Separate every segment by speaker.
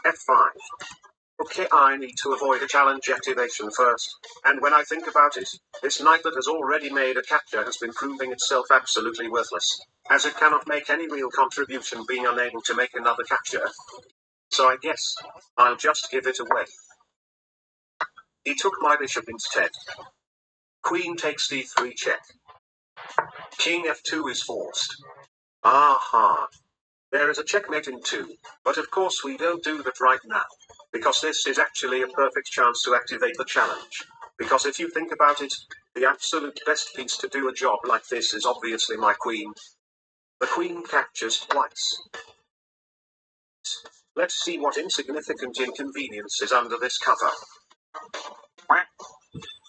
Speaker 1: F5. Okay, I need to avoid a challenge activation first. And when I think about it, this knight that has already made a capture has been proving itself absolutely worthless, as it cannot make any real contribution being unable to make another capture. So I guess I'll just give it away. He took my bishop instead. Queen takes d3 check. King f2 is forced. Aha. There is a checkmate in 2, but of course we don't do that right now, because this is actually a perfect chance to activate the challenge. Because if you think about it, the absolute best piece to do a job like this is obviously my queen. The queen captures twice. Let's see what insignificant inconvenience is under this cover.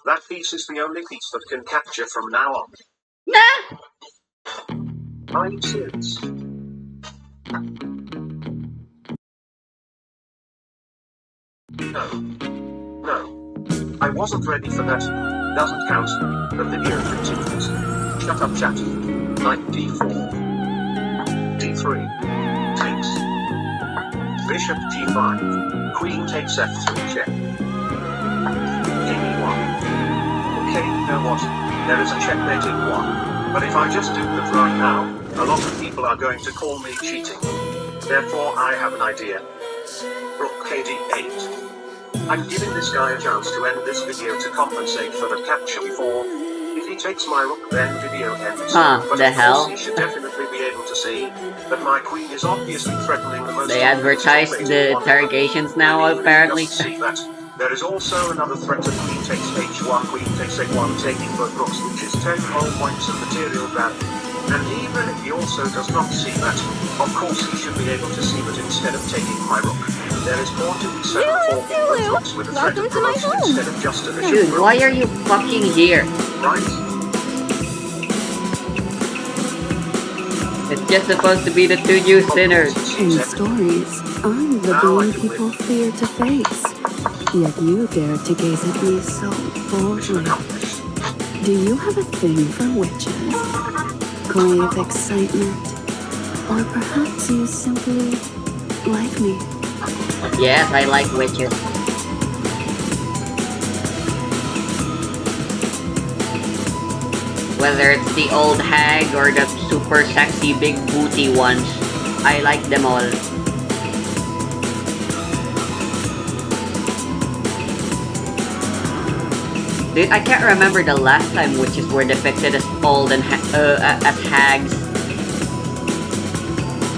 Speaker 1: That piece is the only piece that can capture from now on.
Speaker 2: Nah!
Speaker 1: Are you serious? No. I wasn't ready for that. Doesn't count. The video continues. Shut up, chat. Knight d4. d3. Takes. Bishop g5. Queen takes f3 check. King e1. Okay, you know what? There is a checkmate in 1. But if I just do that right now, a lot of people are going to call me cheating. Therefore, I have an idea. Rook kd8. I'm giving this guy a chance to end this video to compensate for the capture before. If he takes my rook, then video ends.
Speaker 2: Huh,
Speaker 1: but
Speaker 2: the
Speaker 1: of course
Speaker 2: hell?
Speaker 1: he should definitely be able to see that my queen is obviously threatening the most.
Speaker 2: They advertise the interrogations now, apparently.
Speaker 1: See that. There is also another threat of queen takes h1, queen takes a1, taking both rooks, which is 10 whole points of material value. And even if he also does not see that, of course he should be able to see that instead of taking my rook, there is more to be said for both rooks with a threat of promotion instead of just a bishop.
Speaker 2: Dude, why are you fucking here?
Speaker 1: Right?
Speaker 2: It's just supposed to be the two new sinners.
Speaker 3: In stories, I'm the being people fear to face. Yet you dare to gaze at me so boldly. Do you have a thing for witches? Crave excitement? Or perhaps you simply like me?
Speaker 2: Yes, I like witches. Whether it's the old hag or the super sexy big booty ones, I like them all. Dude, I can't remember the last time witches were depicted as old and as hags.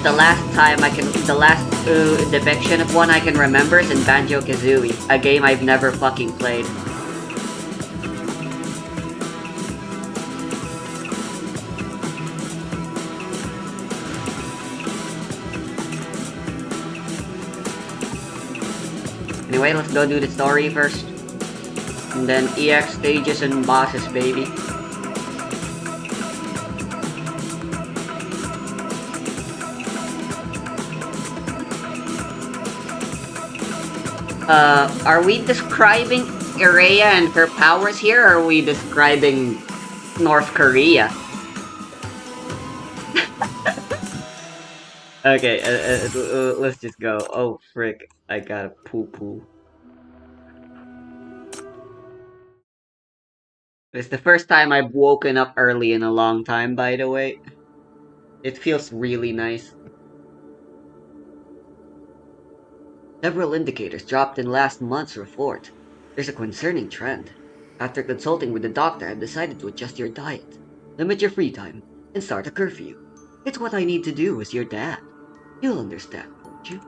Speaker 2: The last depiction of one I can remember is in Banjo-Kazooie, a game I've never fucking played. Anyway, let's go do the story first. And then EX stages and bosses, baby. Are we describing Ireya and her powers here, or are we describing North Korea? Okay, let's just go. Oh, frick. I gotta poo-poo. It's the first time I've woken up early in a long time, by the way. It feels really nice. Several indicators dropped in last month's report. There's a concerning trend. After consulting with the doctor, I've decided to adjust your diet, limit your free time, and start a curfew. It's what I need to do as your dad. You'll understand, won't you?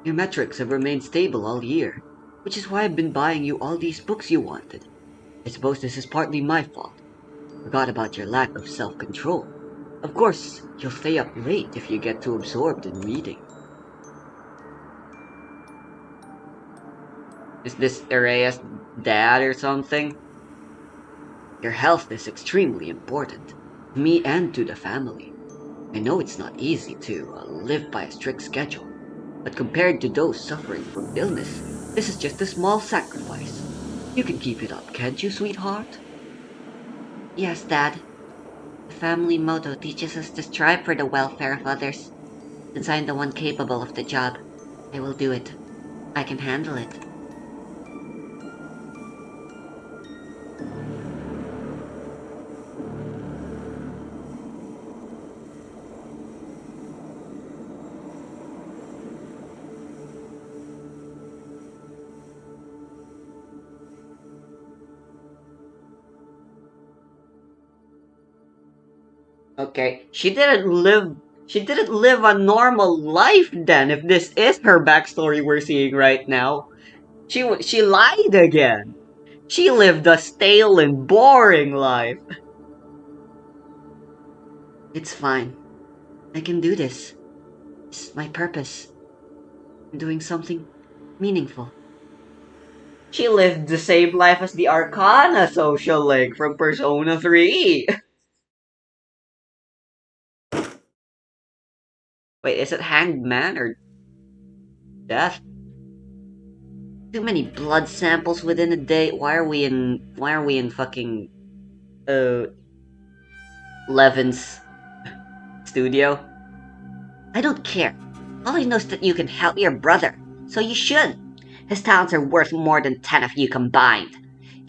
Speaker 2: Your metrics have remained stable all year, which is why I've been buying you all these books you wanted. I suppose this is partly my fault. Forgot about your lack of self-control. Of course, you'll stay up late if you get too absorbed in reading. Is this Ireya's dad or something? Your health is extremely important, to me and to the family. I know it's not easy to live by a strict schedule, but compared to those suffering from illness, this is just a small sacrifice. You can keep it up, can't you, sweetheart? Yes, Dad. The family motto teaches us to strive for the welfare of others. Since I'm the one capable of the job, I will do it. I can handle it. Okay, she didn't live a normal life then, if this is her backstory we're seeing right now. She lied again. She lived a stale and boring life. It's fine. I can do this. It's my purpose. I'm doing something meaningful. She lived the same life as the Arcana social link from Persona 3. Wait, is it Hanged Man or Death? Too many blood samples within a day. Why are we in fucking uh Levin's studio? I don't care. All I know is that you can help your brother, so you should. His talents are worth more than 10 of you combined.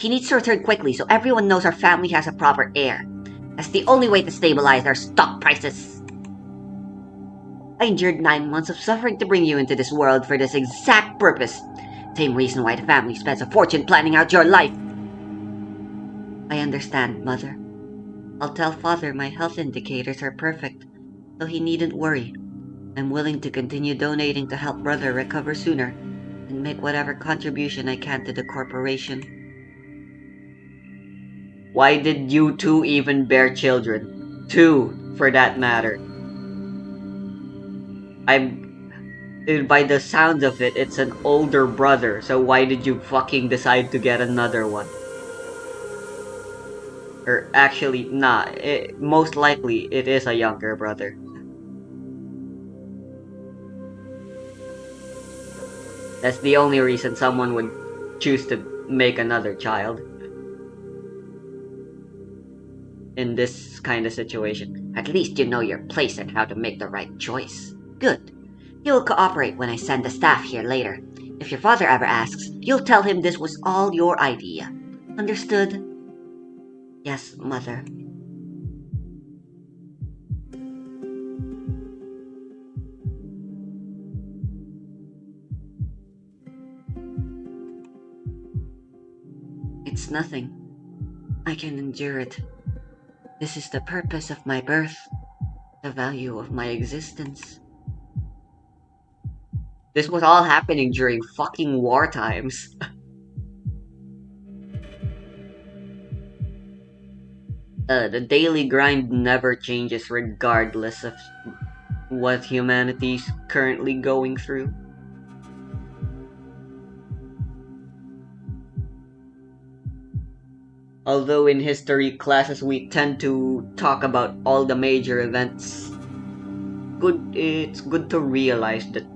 Speaker 2: He needs to return quickly so everyone knows our family has a proper heir. That's the only way to stabilize our stock prices. I endured 9 months of suffering to bring you into this world for this exact purpose. Same reason why the family spends a fortune planning out your life. I understand, Mother. I'll tell Father my health indicators are perfect, so he needn't worry. I'm willing to continue donating to help Brother recover sooner and make whatever contribution I can to the corporation. Why did you two even bear children? Two, for that matter. By the sounds of it, it's an older brother, so why did you fucking decide to get another one? Or actually, nah, most likely it is a younger brother. That's the only reason someone would choose to make another child in this kind of situation. At least you know your place and how to make the right choice. Good. You will cooperate when I send the staff here later. If your father ever asks, you'll tell him this was all your idea. Understood? Yes, Mother. It's nothing. I can endure it. This is the purpose of my birth, the value of my existence. This was all happening during fucking war times. The daily grind never changes regardless of what humanity's currently going through. Although in history classes we tend to talk about all the major events, it's good to realize that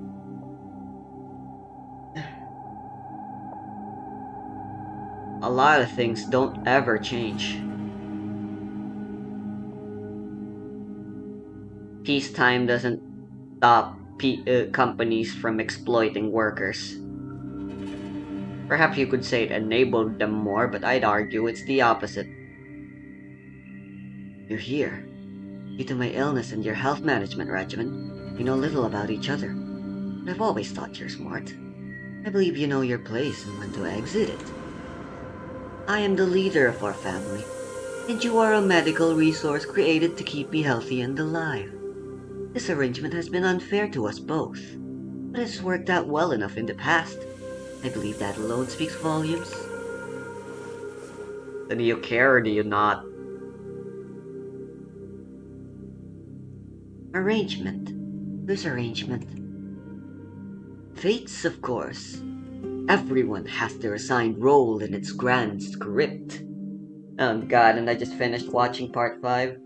Speaker 2: a lot of things don't ever change. Peacetime doesn't stop companies from exploiting workers. Perhaps you could say it enabled them more, but I'd argue it's the opposite. You're here. Due to my illness and your health management regimen, we know little about each other. But I've always thought you're smart. I believe you know your place and when to exit it. I am the leader of our family, and you are a medical resource created to keep me healthy and alive. This arrangement has been unfair to us both, but it's worked out well enough in the past. I believe that alone speaks volumes. So do you care or do you not? Arrangement. Whose arrangement? Fates, of course. Everyone has their assigned role in its grand script. Oh god, and I just finished watching part 5.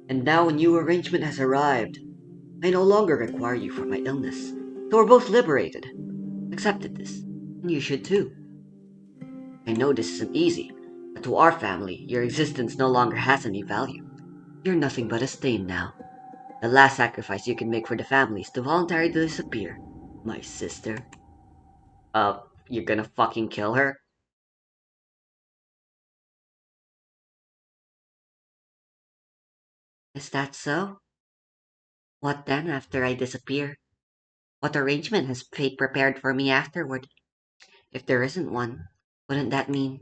Speaker 2: And now a new arrangement has arrived. I no longer require you for my illness, so we're both liberated. Accepted this, and you should too. I know this isn't easy, but to our family, your existence no longer has any value. You're nothing but a stain now. The last sacrifice you can make for the family is to voluntarily disappear. My sister. Uh, you're gonna fucking kill her? Is that so? What then after I disappear? What arrangement has fate prepared for me afterward? If there isn't one, wouldn't that mean?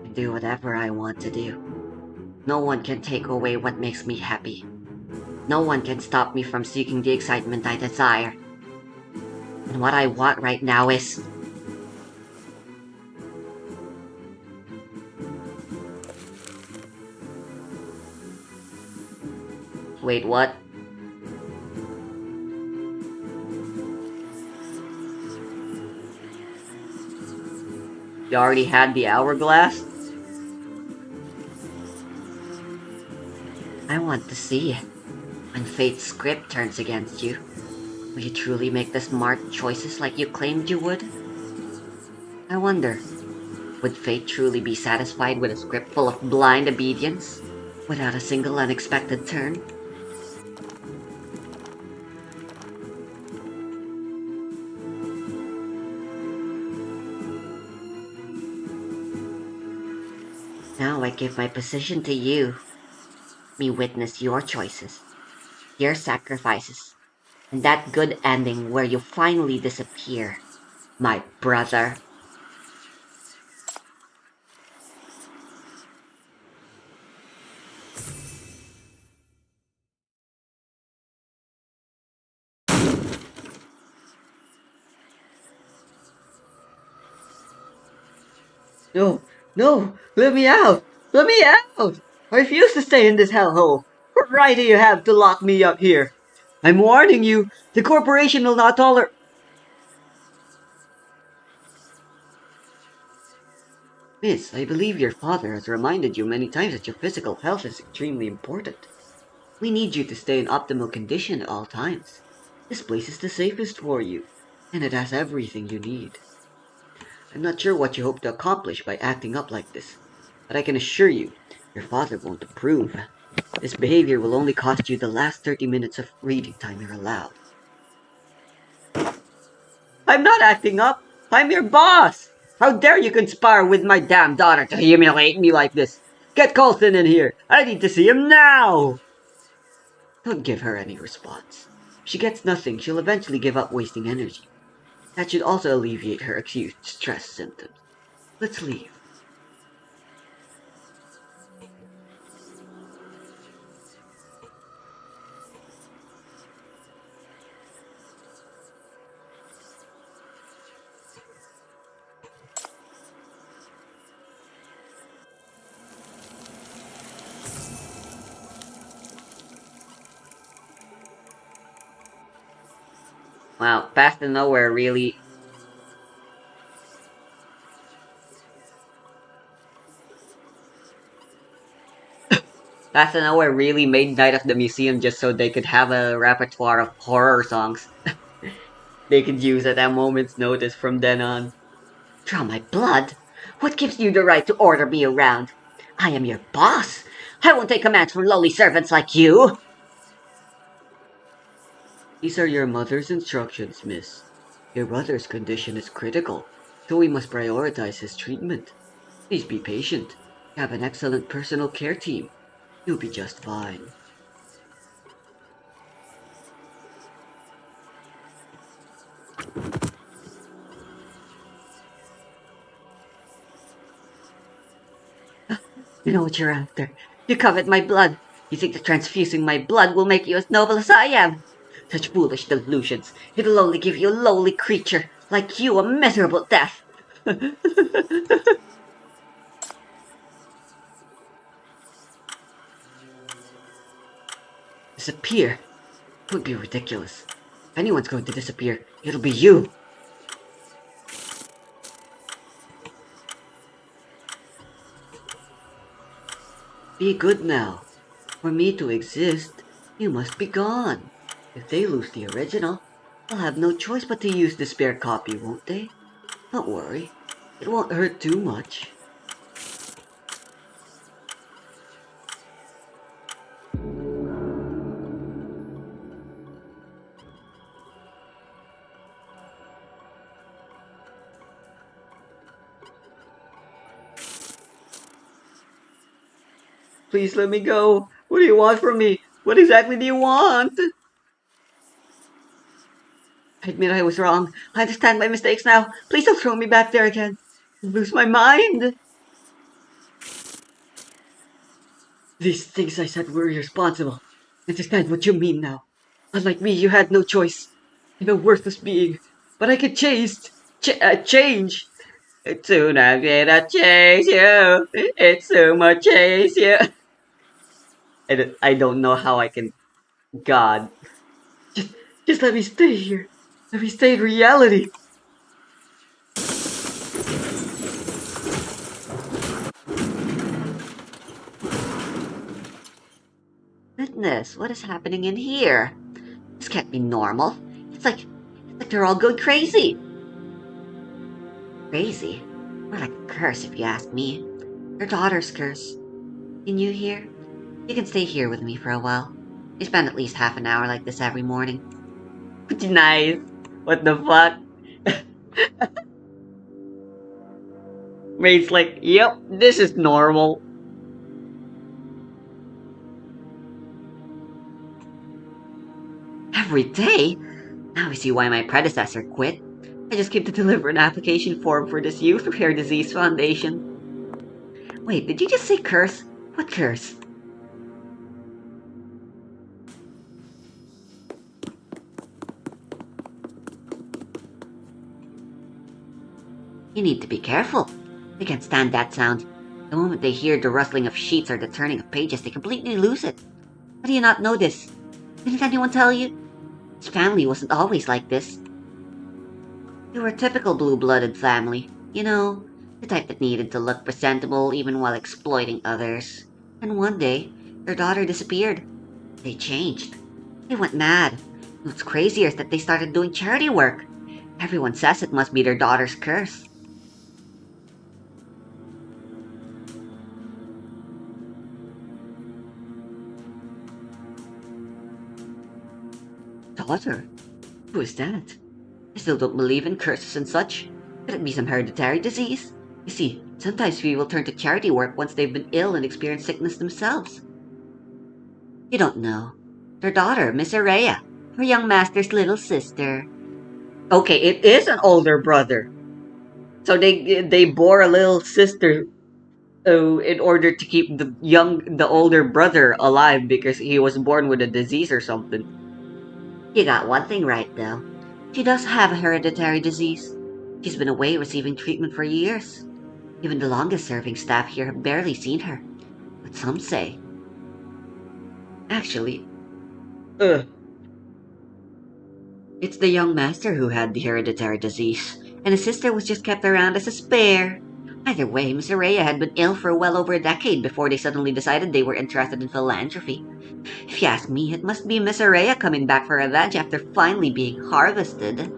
Speaker 2: I do whatever I want to do. No one can take away what makes me happy. No one can stop me from seeking the excitement I desire. And what I want right now is... Wait, what? You already had the hourglass? I want to see it. When fate's script turns against you, will you truly make the smart choices like you claimed you would? I wonder, would fate truly be satisfied with a script full of blind obedience, without a single unexpected turn? Now I give my position to you. Me witness your choices, your sacrifices, and that good ending where you finally disappear, my brother. No, no, let me out! Let me out! I refuse to stay in this hellhole. What right do you have to lock me up here? I'm warning you, the corporation will not tolerate... Miss, I believe your father has reminded you many times that your physical health is extremely important. We need you to stay in optimal condition at all times. This place is the safest for you, and it has everything you need. I'm not sure what you hope to accomplish by acting up like this, but I can assure you, your father won't approve. This behavior will only cost you the last 30 minutes of reading time you're allowed. I'm not acting up! I'm your boss! How dare you conspire with my damn daughter to humiliate me like this? Get Colson in here! I need to see him now! Don't give her any response. If she gets nothing, she'll eventually give up wasting energy. That should also alleviate her acute stress symptoms. Let's leave. Wow, Fast and Nowhere really... Fast and Nowhere really made Night of the Museum just so they could have a repertoire of horror songs they could use at a moment's notice from then on. Draw my blood? What gives you the right to order me around? I am your boss. I won't take commands from lowly servants like you. These are your mother's instructions, miss. Your brother's condition is critical, so we must prioritize his treatment. Please be patient. You have an excellent personal care team. You'll be just fine. You know what you're after. You covet my blood. You think that transfusing my blood will make you as noble as I am. Such foolish delusions. It'll only give you a lowly creature like you a miserable death. Disappear? It would be ridiculous. If anyone's going to disappear, it'll be you. Be good now. For me to exist, you must be gone. If they lose the original, they'll have no choice but to use the spare copy, won't they? Don't worry. It won't hurt too much. Please let me go. What do you want from me? What exactly do you want? I admit I was wrong. I understand my mistakes now. Please don't throw me back there again. I'll lose my mind. These things I said were irresponsible. I understand what you mean now. Unlike me, you had no choice. I'm a worthless being. But I can change. Soon I'm gonna chase you. It's so much chase you. I don't know how I can. God. Just, just let me stay here. Let me stay in reality. Goodness, what is happening in here? This can't be normal. It's like they're all going crazy. Crazy? More like a curse, if you ask me. Your daughter's curse. Can you hear? You can stay here with me for a while. We spend at least half an hour like this every morning. Pretty nice. What the fuck? Ray's like, yep, this is normal. Every day? Now I see why my predecessor quit. I just came to deliver an application form for this Youth Rare Disease Foundation. Wait, did you just say curse? What curse? You need to be careful. They can't stand that sound. The moment they hear the rustling of sheets or the turning of pages, they completely lose it. How do you not know this? Didn't anyone tell you? His family wasn't always like this. They were a typical blue-blooded family. You know, the type that needed to look presentable even while exploiting others. And one day, their daughter disappeared. They changed. They went mad. What's crazier is that they started doing charity work. Everyone says it must be their daughter's curse. Daughter? Who is that? I still don't believe in curses and such. Could it be some hereditary disease? You see, sometimes people turn to charity work once they've been ill and experienced sickness themselves. You don't know. Their daughter, Miss Araya, her young master's little sister. Okay, it is an older brother. So they bore a little sister in order to keep the older brother alive because he was born with a disease or something. You got one thing right though. She does have a hereditary disease. She's been away receiving treatment for years. Even the longest serving staff here have barely seen her. But some say. Actually, it's the young master who had the hereditary disease, and his sister was just kept around as a spare. Either way, Miss Araya had been ill for well over a decade before they suddenly decided they were interested in philanthropy. If you ask me, it must be Miss Araya coming back for revenge after finally being harvested.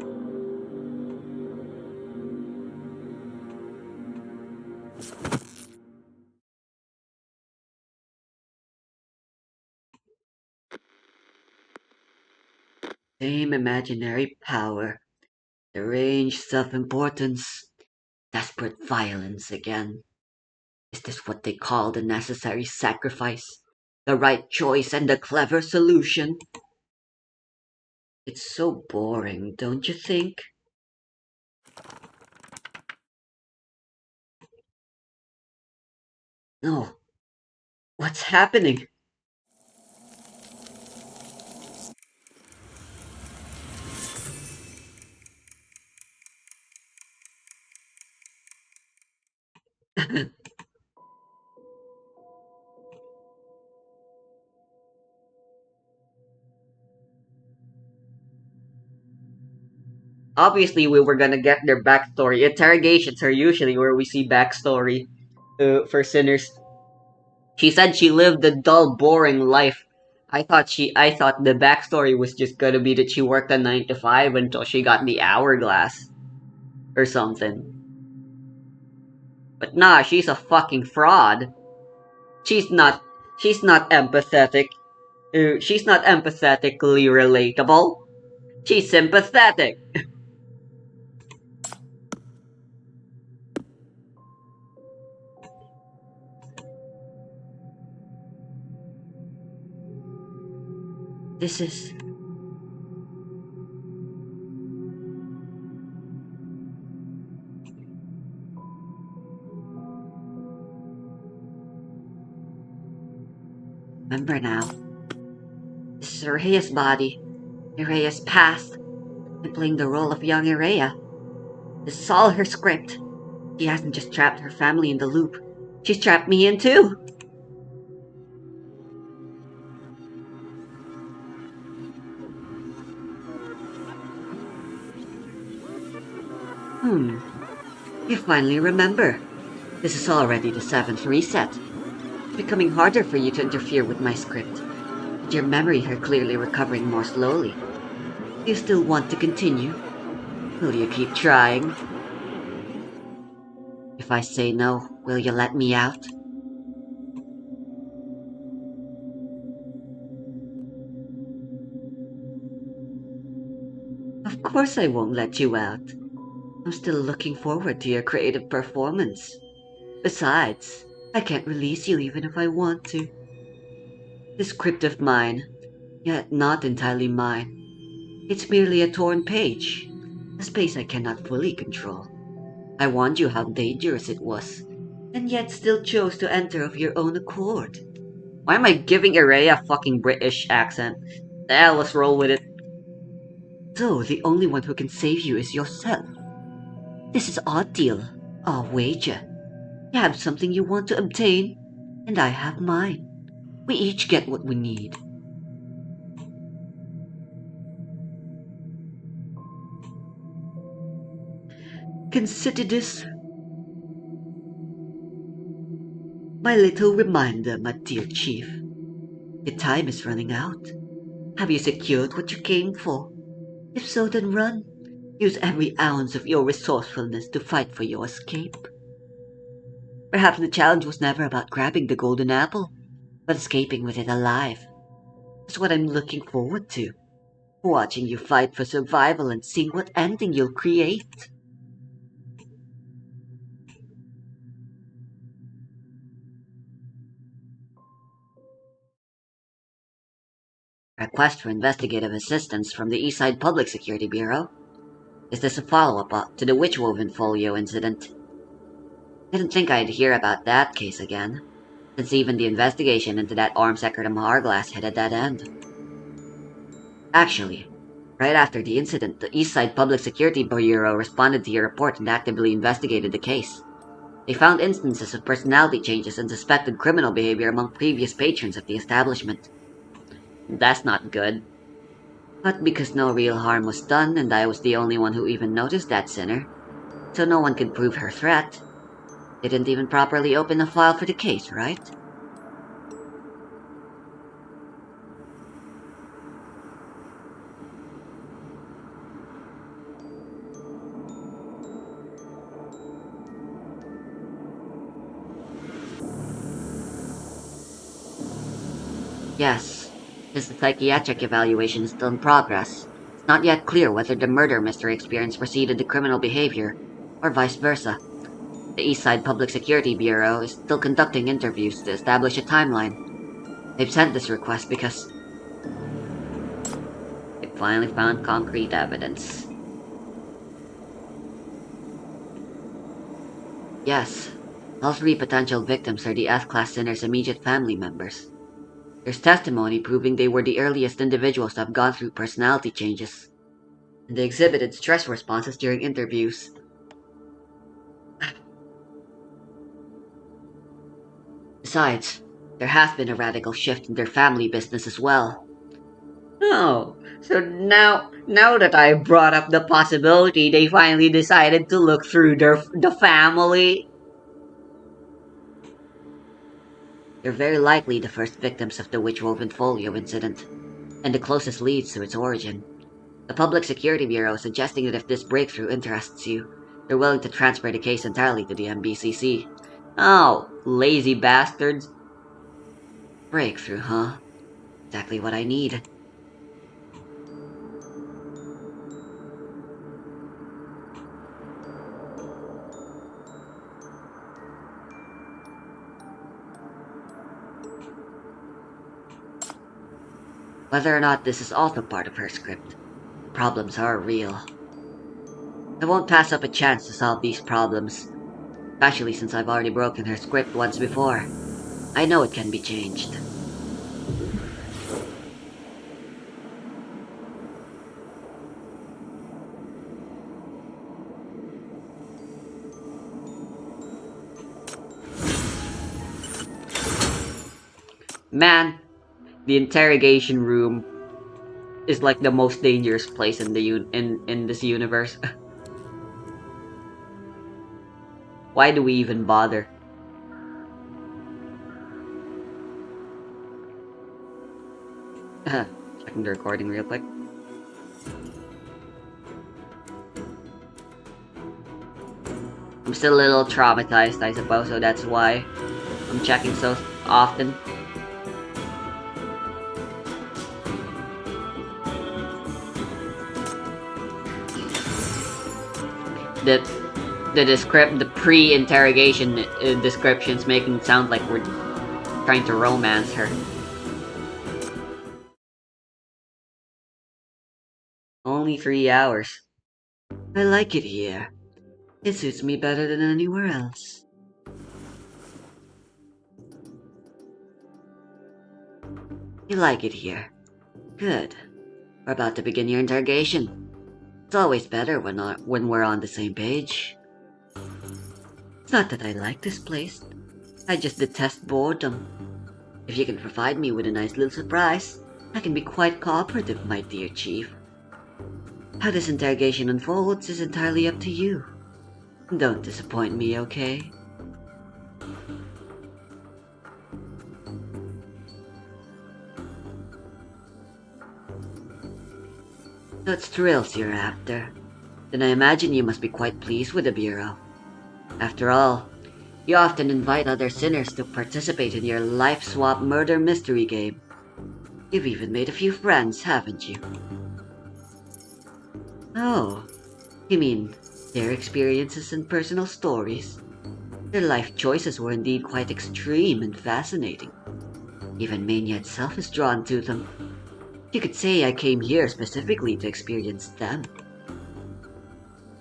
Speaker 2: Same imaginary power, deranged self-importance, desperate violence again. Is this what they call the necessary sacrifice? The right choice and the clever solution? It's so boring, don't you think? No. What's happening? Obviously, we were gonna get their backstory. Interrogations are usually where we see backstory for sinners. She said she lived a dull, boring life. I thought the backstory was just gonna be that she worked a 9 to 5 until she got the hourglass. Or something. But nah, she's a fucking fraud. She's not she's not empathetic. She's not empathetically relatable. She's sympathetic. This is... Remember now. This is Irea's body. Irea's past. I'm playing the role of young Irea. This is all her script. She hasn't just trapped her family in the loop. She's trapped me in too. You finally remember. This is already the 7th reset. It's becoming harder for you to interfere with my script. But your memory are clearly recovering more slowly. Do you still want to continue? Will you keep trying? If I say no, will you let me out? Of course I won't let you out. I'm still looking forward to your creative performance. Besides, I can't release you even if I want to. This script of mine, yet not entirely mine. It's merely a torn page, a space I cannot fully control. I warned you how dangerous it was, and yet still chose to enter of your own accord. Why am I giving Irea a fucking British accent? Let's roll with it. So, the only one who can save you is yourself. This is our deal, our wager. You have something you want to obtain, and I have mine. We each get what we need. Consider this my little reminder, my dear chief. Your time is running out. Have you secured what you came for? If so, then run. Use every ounce of your resourcefulness to fight for your escape. Perhaps the challenge was never about grabbing the golden apple, but escaping with it alive. That's what I'm looking forward to. Watching you fight for survival and seeing what ending you'll create. Request for investigative assistance from the Eastside Public Security Bureau. Is this a follow-up to the Witchwoven Folio incident? Didn't think I'd hear about that case again, since even the investigation into that arms Secretum Hourglass hit a dead end. Actually, right after the incident, the Eastside Public Security Bureau responded to your report and actively investigated the case. They found instances of personality changes and suspected criminal behavior among previous patrons of the establishment. That's not good. But because no real harm was done and I was the only one who even noticed that sinner, so no one could prove her threat, they didn't even properly open a file for the case, right? Yes, since the psychiatric evaluation is still in progress, it's not yet clear whether the murder mystery experience preceded the criminal behavior, or vice versa. The Eastside Public Security Bureau is still conducting interviews to establish a timeline. They've sent this request because they finally found concrete evidence. Yes, all 3 potential victims are the F-class sinner's immediate family members. There's testimony proving they were the earliest individuals to have gone through personality changes, and they exhibited stress responses during interviews. Besides, there has been a radical shift in their family business as well. Oh, so now that I brought up the possibility, they finally decided to look through the family. They're very likely the first victims of the witch-woven folio incident, and the closest leads to its origin. The Public Security Bureau is suggesting that if this breakthrough interests you, they're willing to transfer the case entirely to the MBCC. Oh, lazy bastards. Breakthrough, huh? Exactly what I need. Whether or not this is also part of her script, the problems are real. I won't pass up a chance to solve these problems, especially since I've already broken her script once before. I know it can be changed. Man, the interrogation room is like the most dangerous place in in this universe. Why do we even bother? Checking the recording real quick. I'm still a little traumatized, I suppose, so that's why I'm checking so often. The pre-interrogation descriptions making it sound like we're trying to romance her. Only 3 hours. I like it here. It suits me better than anywhere else. You like it here? Good. We're about to begin your interrogation. It's always better when we're on the same page. It's not that I like this place. I just detest boredom. If you can provide me with a nice little surprise, I can be quite cooperative, my dear Chief. How this interrogation unfolds is entirely up to you. Don't disappoint me, okay? So it's thrills you're after. Then I imagine you must be quite pleased with the Bureau. After all, you often invite other sinners to participate in your life swap murder mystery game. You've even made a few friends, haven't you? Oh, you mean their experiences and personal stories? Their life choices were indeed quite extreme and fascinating. Even Mania itself is drawn to them. You could say I came here specifically to experience them.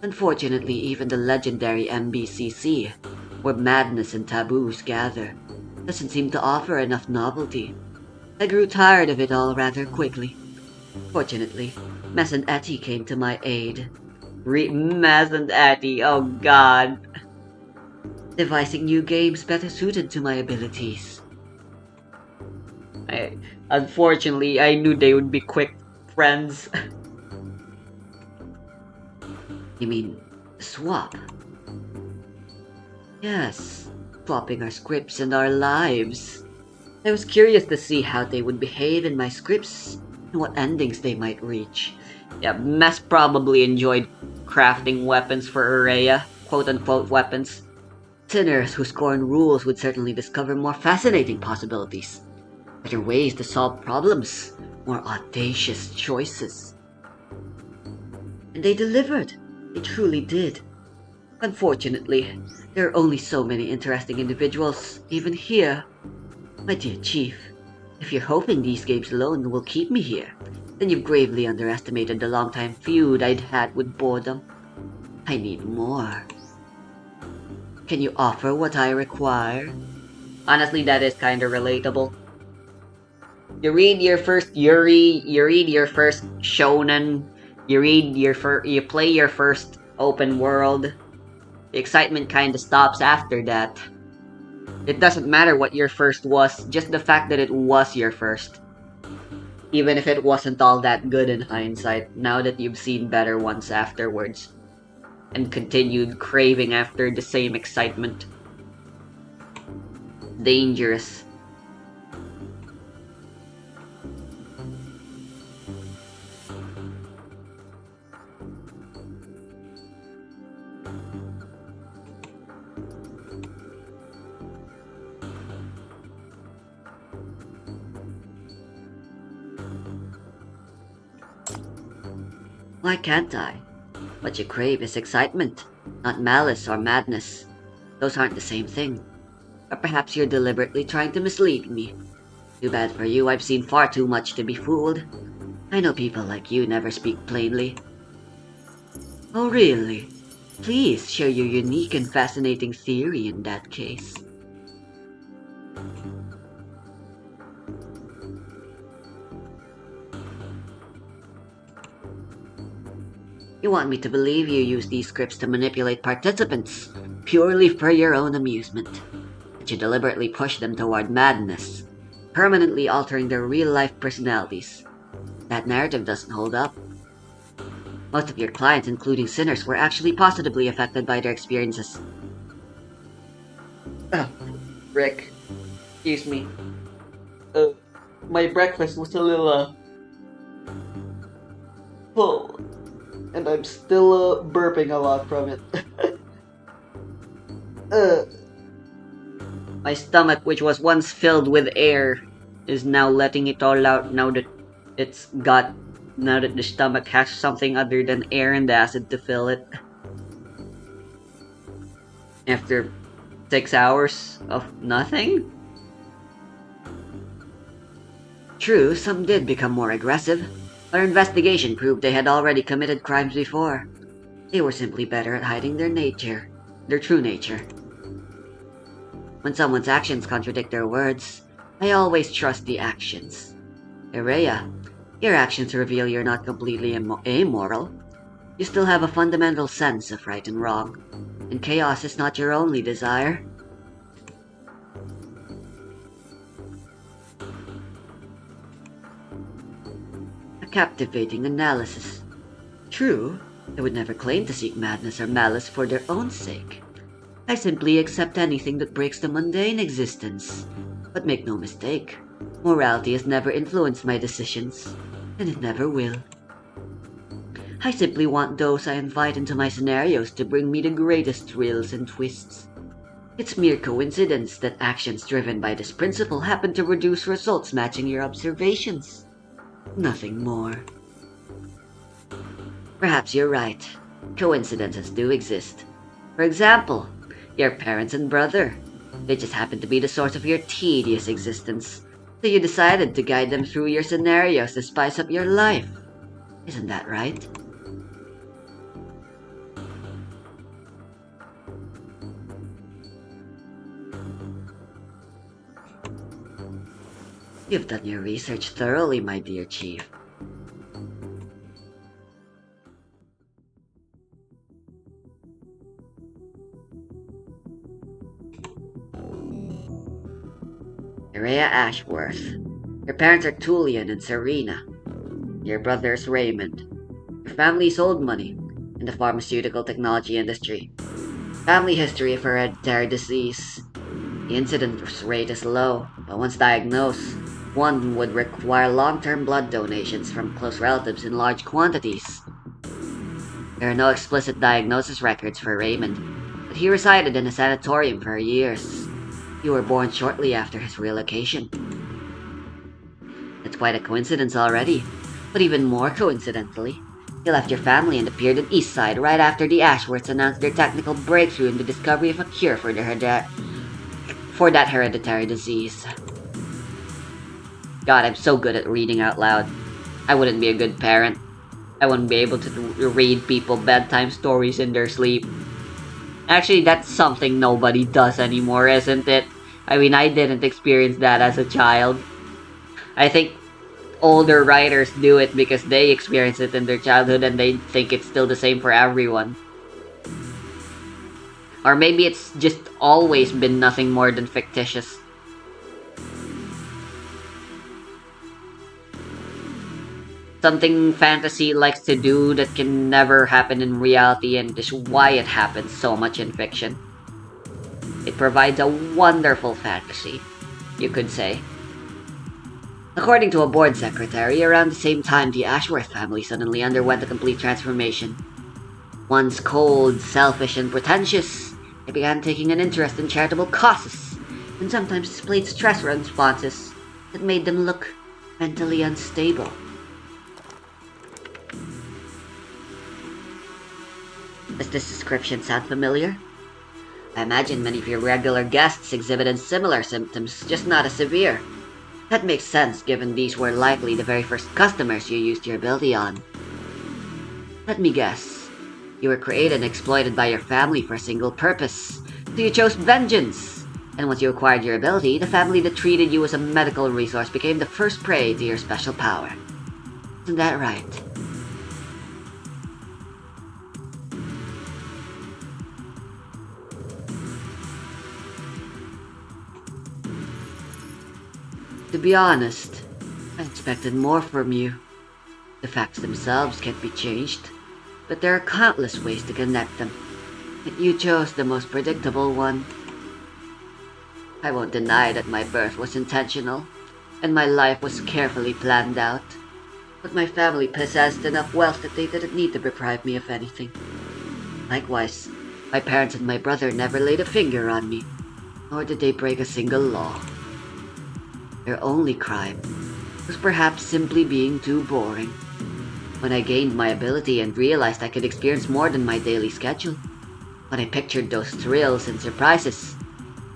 Speaker 2: Unfortunately, even the legendary MBCC, where madness and taboos gather, doesn't seem to offer enough novelty. I grew tired of it all rather quickly. Fortunately, Mess and Etty came to my aid. Mess and Etty, oh god. Devising new games better suited to my abilities. Unfortunately, I knew they would be quick friends. You mean, swap? Yes, swapping our scripts and our lives. I was curious to see how they would behave in my scripts and what endings they might reach. Yeah, Mess probably enjoyed crafting weapons for Urea, quote-unquote weapons. Sinners who scorn rules would certainly discover more fascinating possibilities. Better ways to solve problems, more audacious choices. And they delivered. They truly did. Unfortunately, there are only so many interesting individuals, even here. My dear Chief, if you're hoping these games alone will keep me here, then you've gravely underestimated the long-time feud I'd had with boredom. I need more. Can you offer what I require? Honestly, that is kinda relatable. You read your first Yuri, you read your first Shonen, you play your first open world. The excitement kinda stops after that. It doesn't matter what your first was, just the fact that it was your first. Even if it wasn't all that good in hindsight, now that you've seen better ones afterwards. And continued craving after the same excitement. Dangerous. Why can't I? What you crave is excitement, not malice or madness. Those aren't the same thing. Or perhaps you're deliberately trying to mislead me. Too bad for you, I've seen far too much to be fooled. I know people like you never speak plainly. Oh really? Please share your unique and fascinating theory in that case. You want me to believe you use these scripts to manipulate participants, purely for your own amusement. That you deliberately push them toward madness, permanently altering their real-life personalities. That narrative doesn't hold up. Most of your clients, including sinners, were actually positively affected by their experiences. Rick, excuse me. My breakfast was a little, full. And I'm still, burping a lot from it. My stomach, which was once filled with air, is now letting it all out now that the stomach has something other than air and acid to fill it. After 6 hours of nothing? True, some did become more aggressive. Our investigation proved they had already committed crimes before. They were simply better at hiding their true nature. When someone's actions contradict their words, I always trust the actions. Ireya, your actions reveal you're not completely amoral. You still have a fundamental sense of right and wrong, and chaos is not your only desire. Captivating analysis. True, I would never claim to seek madness or malice for their own sake. I simply accept anything that breaks the mundane existence. But make no mistake, morality has never influenced my decisions, and it never will. I simply want those I invite into my scenarios to bring me the greatest thrills and twists. It's mere coincidence that actions driven by this principle happen to produce results matching your observations. Nothing more. Perhaps you're right. Coincidences do exist. For example, your parents and brother. They just happen to be the source of your tedious existence, so you decided to guide them through your scenarios to spice up your life. Isn't that right? You've done your research thoroughly, my dear Chief. Ireya Ashworth. Your parents are Tullian and Serena. Your brother is Raymond. Your family sold money in the pharmaceutical technology industry. Family history of hereditary disease. The incidence rate is low, but once diagnosed, one would require long-term blood donations from close relatives in large quantities. There are no explicit diagnosis records for Raymond, but he resided in a sanatorium for years. You were born shortly after his relocation. It's quite a coincidence already, but even more coincidentally, you left your family and appeared in Eastside right after the Ashworths announced their technical breakthrough in the discovery of a cure for that hereditary disease. God, I'm so good at reading out loud. I wouldn't be a good parent. I wouldn't be able to read people bedtime stories in their sleep. Actually, that's something nobody does anymore, isn't it? I mean, I didn't experience that as a child. I think older writers do it because they experience it in their childhood and they think it's still the same for everyone. Or maybe it's just always been nothing more than fictitious. Something fantasy likes to do that can never happen in reality, and is why it happens so much in fiction. It provides a wonderful fantasy, you could say. According to a board secretary, around the same time the Ashworth family suddenly underwent a complete transformation. Once cold, selfish, and pretentious, they began taking an interest in charitable causes, and sometimes displayed stress responses that made them look mentally unstable. Does this description sound familiar? I imagine many of your regular guests exhibited similar symptoms, just not as severe. That makes sense given these were likely the very first customers you used your ability on. Let me guess. You were created and exploited by your family for a single purpose, so you chose vengeance! And once you acquired your ability, the family that treated you as a medical resource became the first prey to your special power. Isn't that right? To be honest, I expected more from you. The facts themselves can't be changed, but there are countless ways to connect them. But you chose the most predictable one. I won't deny that my birth was intentional, and my life was carefully planned out. But my family possessed enough wealth that they didn't need to deprive me of anything. Likewise, my parents and my brother never laid a finger on me, nor did they break a single law. Their only crime was perhaps simply being too boring. When I gained my ability and realized I could experience more than my daily schedule, when I pictured those thrills and surprises,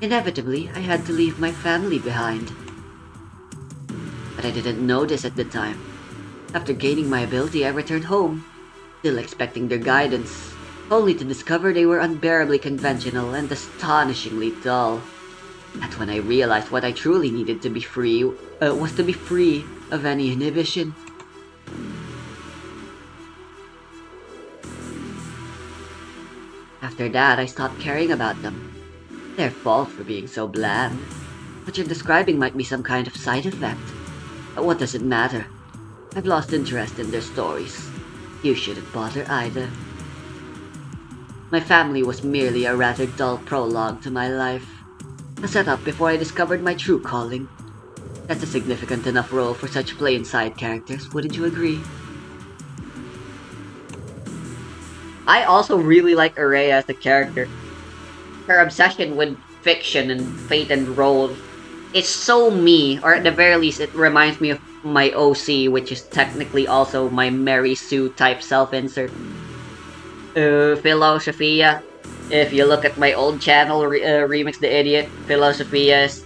Speaker 2: inevitably I had to leave my family behind. But I didn't know this at the time. After gaining my ability, I returned home, still expecting their guidance, only to discover they were unbearably conventional and astonishingly dull. That's when I realized what I truly needed to be free was to be free of any inhibition. After that, I stopped caring about them. Their fault for being so bland. What you're describing might be some kind of side effect. But what does it matter? I've lost interest in their stories. You shouldn't bother either. My family was merely a rather dull prologue to my life. A setup before I discovered my true calling. That's a significant enough role for such plain side characters, wouldn't you agree? I also really like Araya as a character. Her obsession with fiction and fate and role is so me, or at the very least it reminds me of my OC, which is technically also my Mary Sue type self-insert. Philosophia. If you look at my old channel, Remix the Idiot, Philosophia is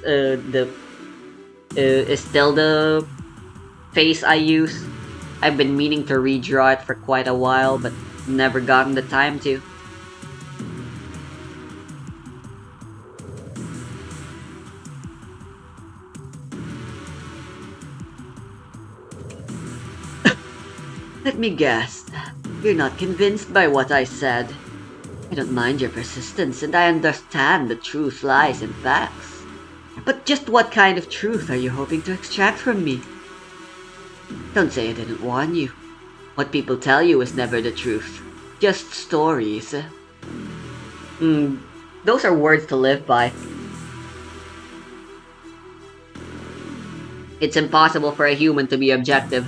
Speaker 2: still the face I use. I've been meaning to redraw it for quite a while, but never gotten the time to. Let me guess. You're not convinced by what I said. I don't mind your persistence, and I understand the truth lies in facts. But just what kind of truth are you hoping to extract from me? Don't say I didn't warn you. What people tell you is never the truth. Just stories. Those are words to live by. It's impossible for a human to be objective.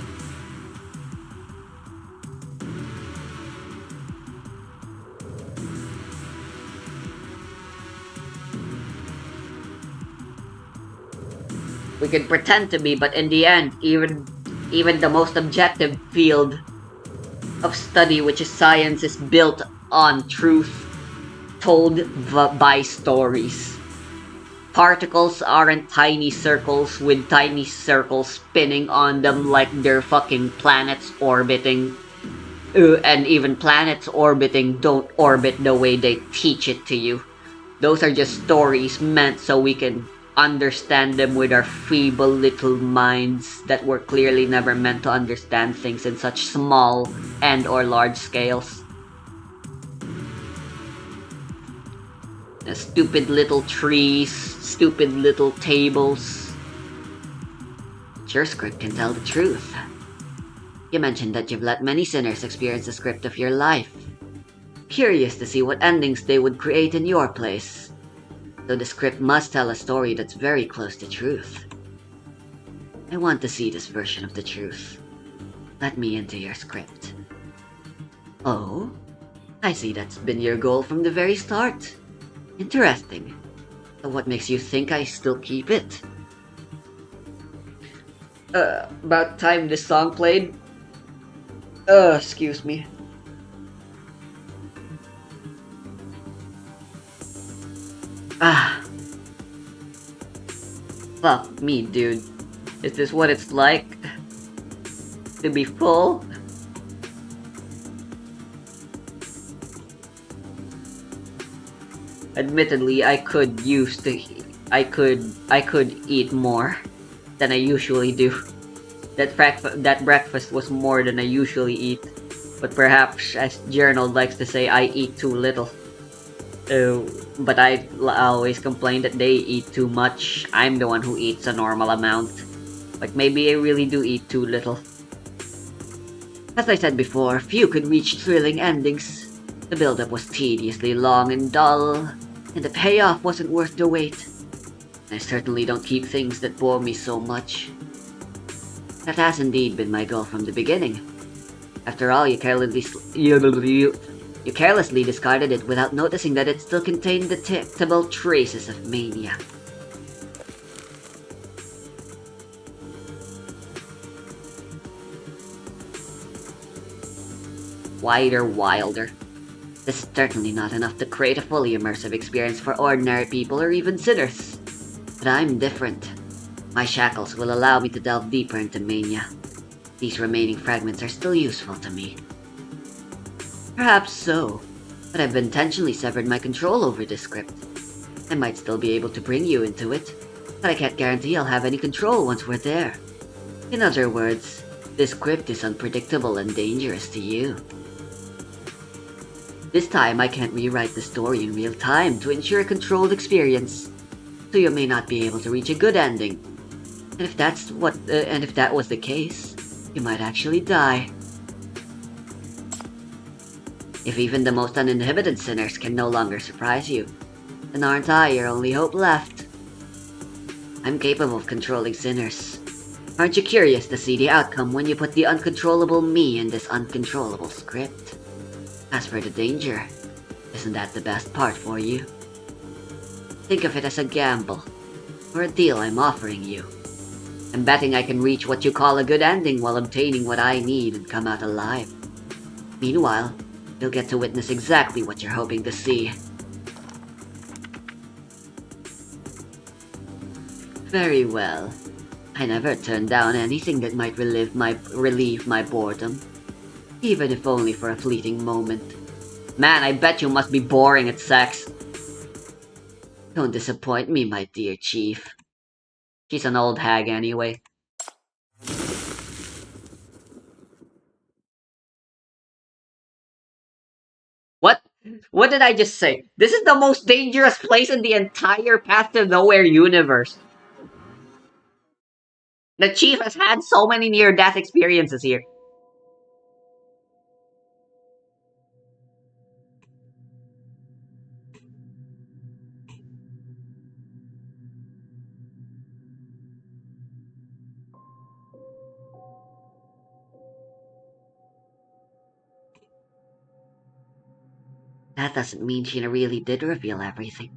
Speaker 2: We can pretend to be, but in the end, even the most objective field of study, which is science, is built on truth told by stories. Particles aren't tiny circles with tiny circles spinning on them like they're fucking planets orbiting. And even planets orbiting don't orbit the way they teach it to you. Those are just stories meant so we can understand them with our feeble little minds that were clearly never meant to understand things in such small and or large scales. Stupid little trees, stupid little tables. But your script can tell the truth. You mentioned that you've let many sinners experience the script of your life. Curious to see what endings they would create in your place. So the script must tell a story that's very close to truth. I want to see this version of the truth. Let me into your script. Oh? I see that's been your goal from the very start. Interesting. So what makes you think I still keep it? About time this song played. Excuse me. Ah, fuck me, dude. Is this what it's like to be full? Admittedly, I could eat more than I usually do. That breakfast was more than I usually eat. But perhaps, as Journal likes to say, I eat too little. But always complain that they eat too much. I'm the one who eats a normal amount. Like maybe I really do eat too little. As I said before, few could reach thrilling endings. The build-up was tediously long and dull, and the payoff wasn't worth the wait. I certainly don't keep things that bore me so much. That has indeed been my goal from the beginning. After all, you carelessly discarded it without noticing that it still contained detectable traces of mania. Wider, wilder. This is certainly not enough to create a fully immersive experience for ordinary people or even sinners. But I'm different. My shackles will allow me to delve deeper into mania. These remaining fragments are still useful to me. Perhaps so, but I've intentionally severed my control over this script. I might still be able to bring you into it, but I can't guarantee I'll have any control once we're there. In other words, this script is unpredictable and dangerous to you. This time I can't rewrite the story in real time to ensure a controlled experience, so you may not be able to reach a good ending. And if that was the case, you might actually die. If even the most uninhibited sinners can no longer surprise you, then aren't I your only hope left? I'm capable of controlling sinners. Aren't you curious to see the outcome when you put the uncontrollable me in this uncontrollable script? As for the danger, isn't that the best part for you? Think of it as a gamble, or a deal I'm offering you. I'm betting I can reach what you call a good ending while obtaining what I need and come out alive. Meanwhile, you'll get to witness exactly what you're hoping to see. Very well. I never turn down anything that might relieve my boredom, even if only for a fleeting moment. Man, I bet you must be boring at sex. Don't disappoint me, my dear chief. She's an old hag anyway. What? What did I just say? This is the most dangerous place in the entire Path to Nowhere universe. The chief has had so many near-death experiences here. That doesn't mean she really did reveal everything.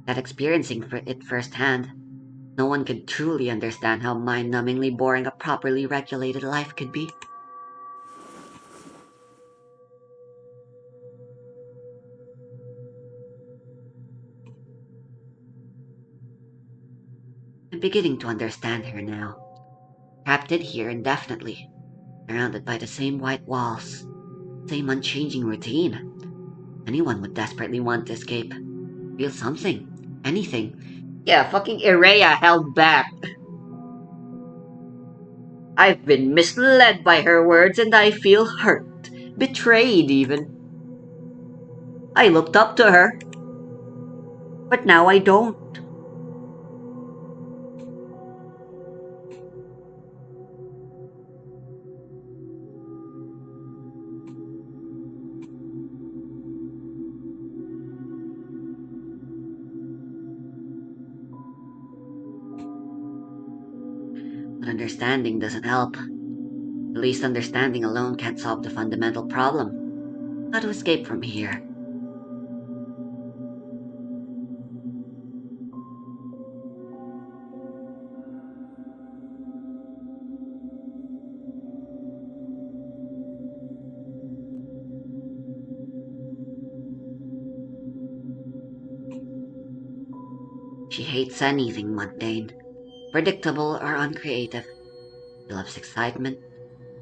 Speaker 2: That experiencing it firsthand, no one could truly understand how mind-numbingly boring a properly regulated life could be. I'm beginning to understand her now. Trapped in here indefinitely, surrounded by the same white walls, same unchanging routine. Anyone would desperately want to escape. Feel something. Anything. Yeah, fucking Irea held back. I've been misled by her words and I feel hurt. Betrayed, even. I looked up to her. But now I don't. But understanding doesn't help. At least understanding alone can't solve the fundamental problem. How to escape from here. She hates anything mundane, predictable or uncreative. She loves excitement,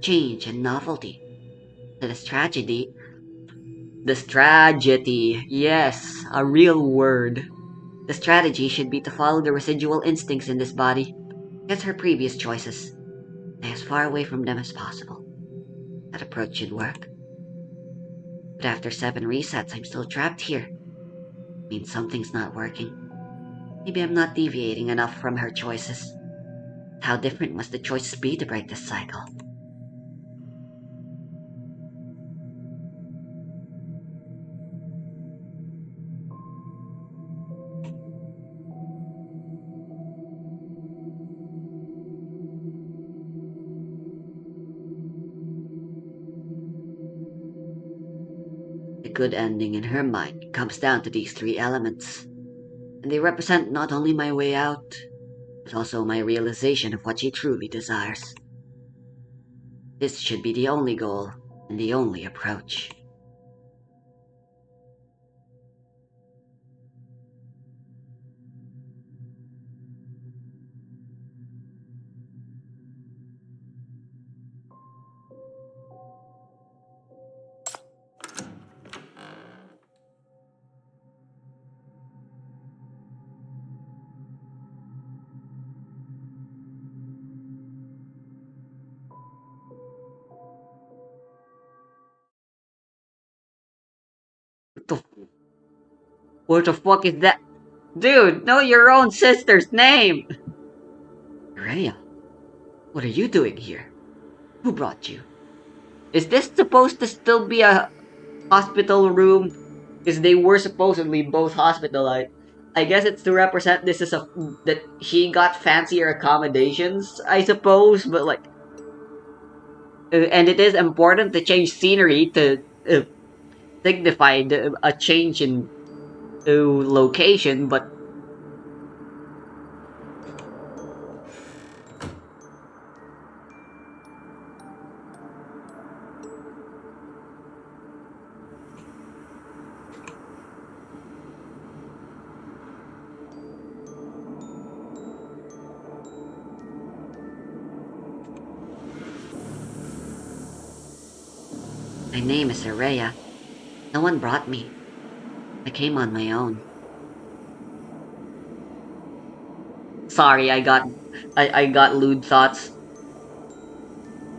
Speaker 2: change, and novelty. So this tragedy, yes, a real word. The strategy should be to follow the residual instincts in this body, as her previous choices, stay as far away from them as possible. That approach should work. But after 7 resets, I'm still trapped here. Means something's not working. Maybe I'm not deviating enough from her choices. How different must the choices be to break this cycle? The good ending in her mind comes down to these 3 elements, and they represent not only my way out, but also my realization of what she truly desires. This should be the only goal and the only approach. What the fuck is that? Dude, know your own sister's name! Rhea, what are you doing here? Who brought you? Is this supposed to still be a hospital room? Because they were supposedly both hospitalized. I guess it's to represent this as that she got fancier accommodations, I suppose, but like, and it is important to change scenery to signify a change in location, but my name is Araya. No one brought me. I came on my own. Sorry, I got lewd thoughts.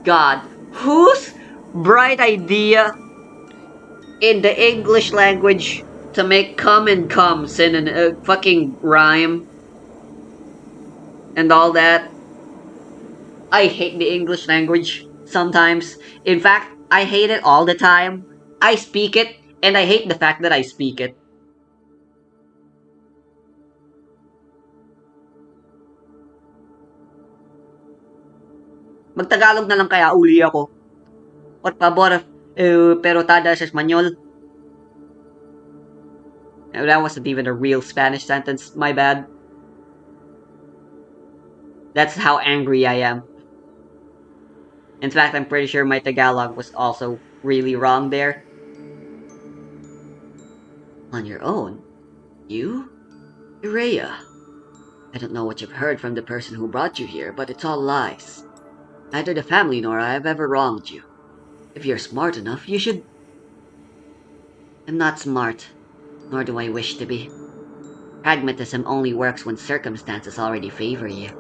Speaker 2: God, whose bright idea in the English language to make come and comes in a fucking rhyme and all that? I hate the English language sometimes. In fact, I hate it all the time. I speak it, and I hate the fact that I speak it. Magtagalog na lang kaya uli ako. Por favor, pero tada sa Espanyol. That wasn't even a real Spanish sentence, my bad. That's how angry I am. In fact, I'm pretty sure my Tagalog was also really wrong there. On your own? You? Iraya. I don't know what you've heard from the person who brought you here, but it's all lies. Neither the family nor I have ever wronged you. If you're smart enough, you should... I'm not smart, nor do I wish to be. Pragmatism only works when circumstances already favor you.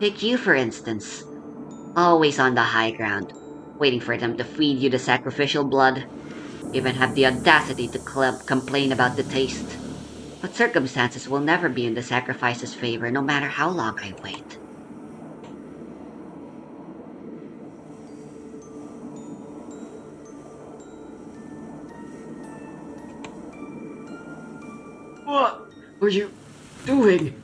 Speaker 2: Take you, for instance. Always on the high ground, waiting for them to feed you the sacrificial blood. Even have the audacity to complain about the taste. But circumstances will never be in the sacrifice's favor, no matter how long I wait. What are you doing?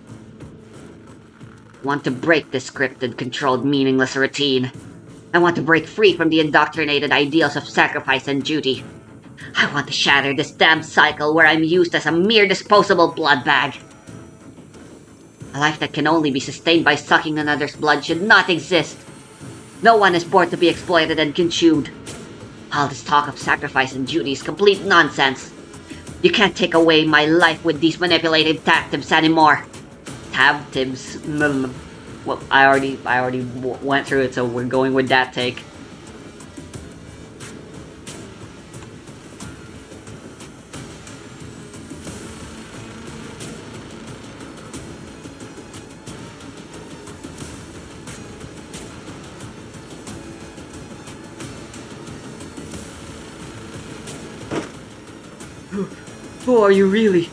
Speaker 2: Want to break this scripted, controlled, meaningless routine. I want to break free from the indoctrinated ideals of sacrifice and duty. I want to shatter this damn cycle where I'm used as a mere disposable blood bag. A life that can only be sustained by sucking another's blood should not exist. No one is born to be exploited and consumed. All this talk of sacrifice and duty is complete nonsense. You can't take away my life with these manipulative tactics anymore. Tabtims. Well, I already went through it, so we're going with that take. Who are you really?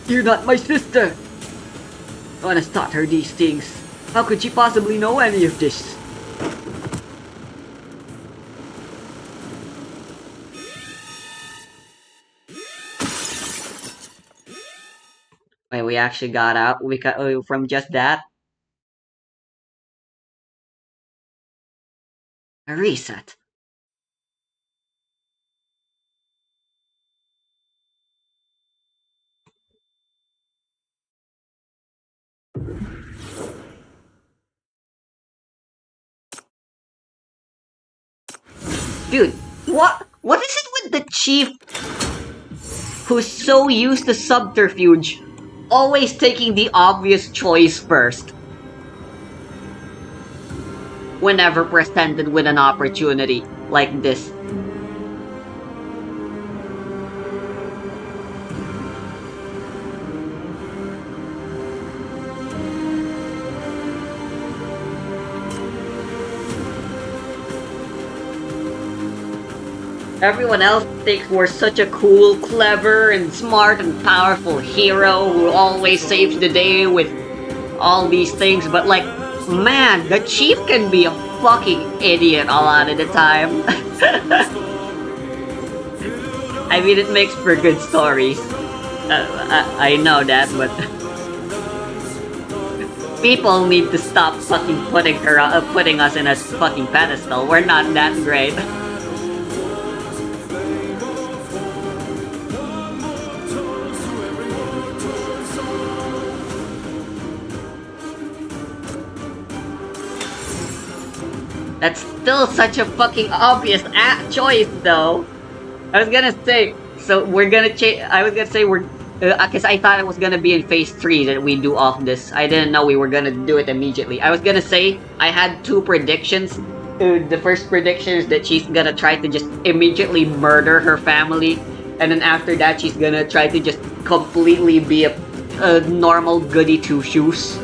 Speaker 2: You're not my sister! Honest taught her these things. How could she possibly know any of this? Wait, we actually got out we got from just that? A reset. Dude, what is it with the chief who's so used to subterfuge, always taking the obvious choice first whenever presented with an opportunity like this? Everyone else thinks we're such a cool, clever, and smart and powerful hero who always saves the day with all these things, but like, man, the chief can be a fucking idiot a lot of the time. I mean, it makes for good stories. I know that, but people need to stop fucking putting us in a fucking pedestal. We're not that great. That's still such a fucking obvious choice, though. I was gonna say, so we're gonna change. I was gonna say we're, cause I thought it was gonna be in phase 3 that we do off this. I didn't know we were gonna do it immediately. I was gonna say I had 2 predictions. The first prediction is that she's gonna try to just immediately murder her family, and then after that she's gonna try to just completely be a normal goody two shoes.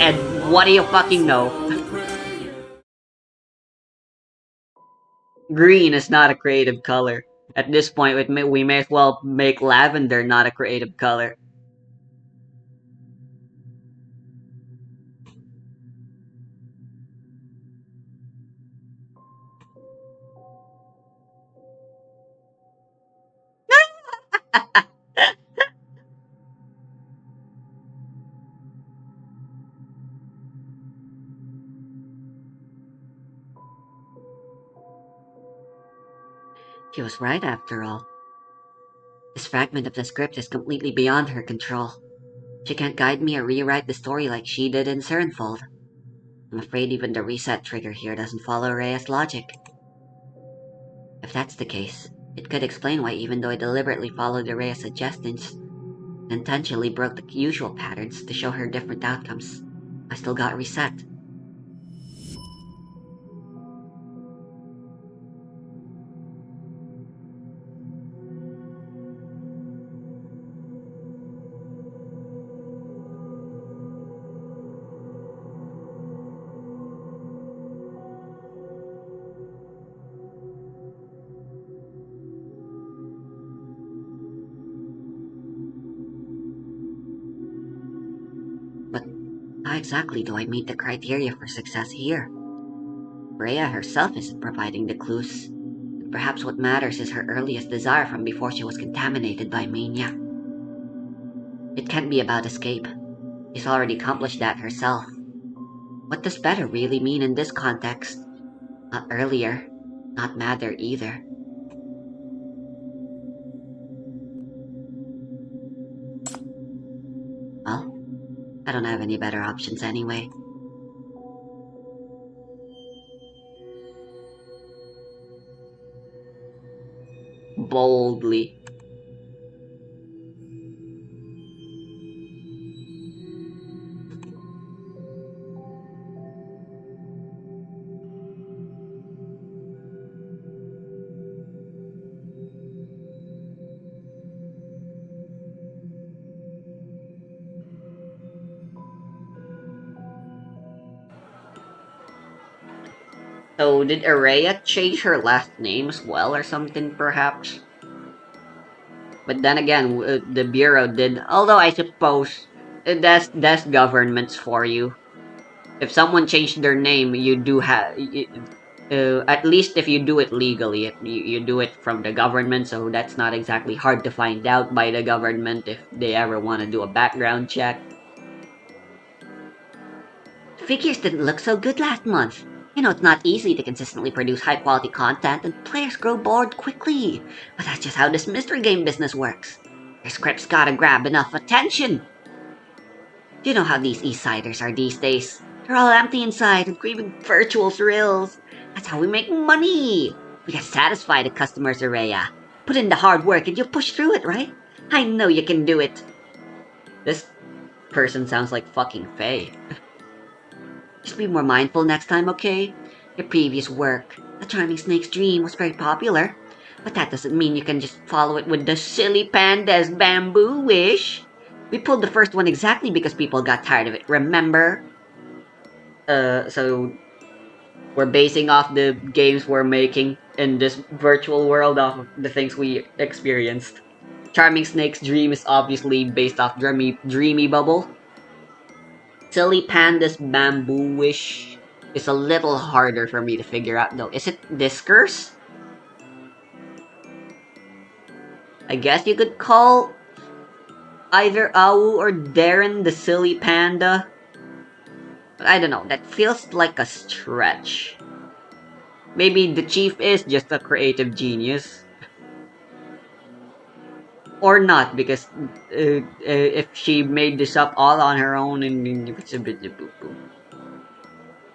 Speaker 2: And what do you fucking know? Green is not a creative color. At this point, we may as well make lavender not a creative color. She was right after all. This fragment of the script is completely beyond her control. She can't guide me or rewrite the story like she did in Cernfold. I'm afraid even the reset trigger here doesn't follow Rhea's logic. If that's the case, it could explain why even though I deliberately followed the Rhea suggestions, and intentionally broke the usual patterns to show her different outcomes, I still got reset. But how exactly do I meet the criteria for success here? Rhea herself isn't providing the clues. And perhaps what matters is her earliest desire from before she was contaminated by mania. It can't be about escape. She's already accomplished that herself. What does better really mean in this context? Not earlier, not matter either. Well, I don't have any better options anyway. Boldly. So did Araya change her last name as well or something perhaps? But then again, the Bureau did, although I suppose that's governments for you. If someone changed their name, you do have, at least if you do it legally, you do it from the government, so that's not exactly hard to find out by the government if they ever want to do a background check. Figures didn't look so good last month. You know, it's not easy to consistently produce high quality content, and players grow bored quickly. But that's just how this mystery game business works. Your script's gotta grab enough attention. You know how these Eastsiders are these days. They're all empty inside and craving virtual thrills. That's how we make money. We get satisfied the customers, Araya. Put in the hard work and you'll push through it, right? I know you can do it. This person sounds like fucking Faye. Just be more mindful next time, okay? Your previous work, A Charming Snake's Dream, was very popular. But that doesn't mean you can just follow it with the silly panda's bamboo wish. We pulled the first one exactly because people got tired of it, remember? So we're basing off the games we're making in this virtual world off of the things we experienced. Charming Snake's Dream is obviously based off Dreamy Bubble. Silly Panda's Bamboo Wish is a little harder for me to figure out though. Is it Discurse? I guess you could call either Awu or Darren the Silly Panda. But I don't know, that feels like a stretch. Maybe the chief is just a creative genius. Or not, because if she made this up all on her own, and it's a bit of boo-boo.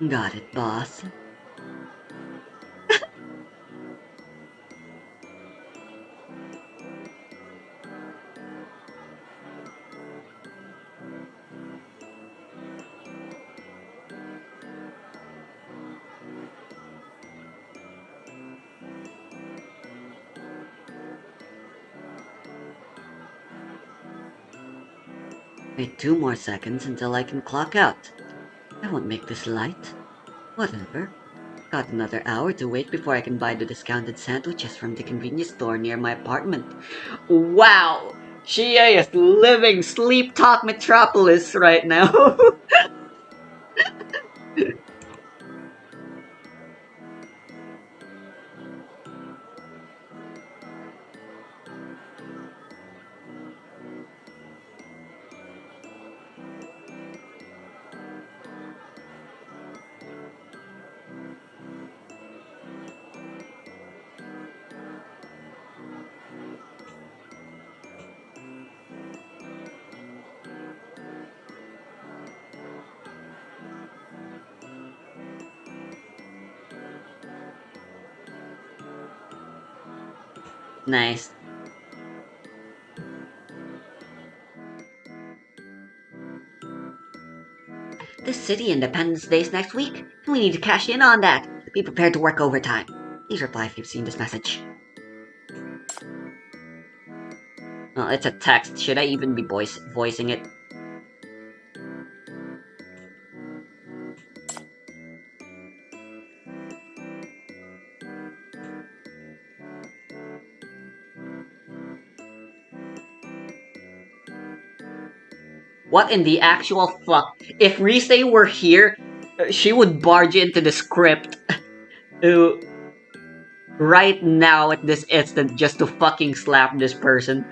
Speaker 2: Got it, boss. Wait 2 more seconds until I can clock out. I won't make this light. Whatever. Got another hour to wait before I can buy the discounted sandwiches from the convenience store near my apartment. Wow! She is living Sleep Talk Metropolis right now. Nice. The city Independence Day is next week, and we need to cash in on that. Be prepared to work overtime. Please reply if you've seen this message. Well, it's a text. Should I even be voicing it? What in the actual fuck? If Rise were here, she would barge into the script right now at this instant just to fucking slap this person.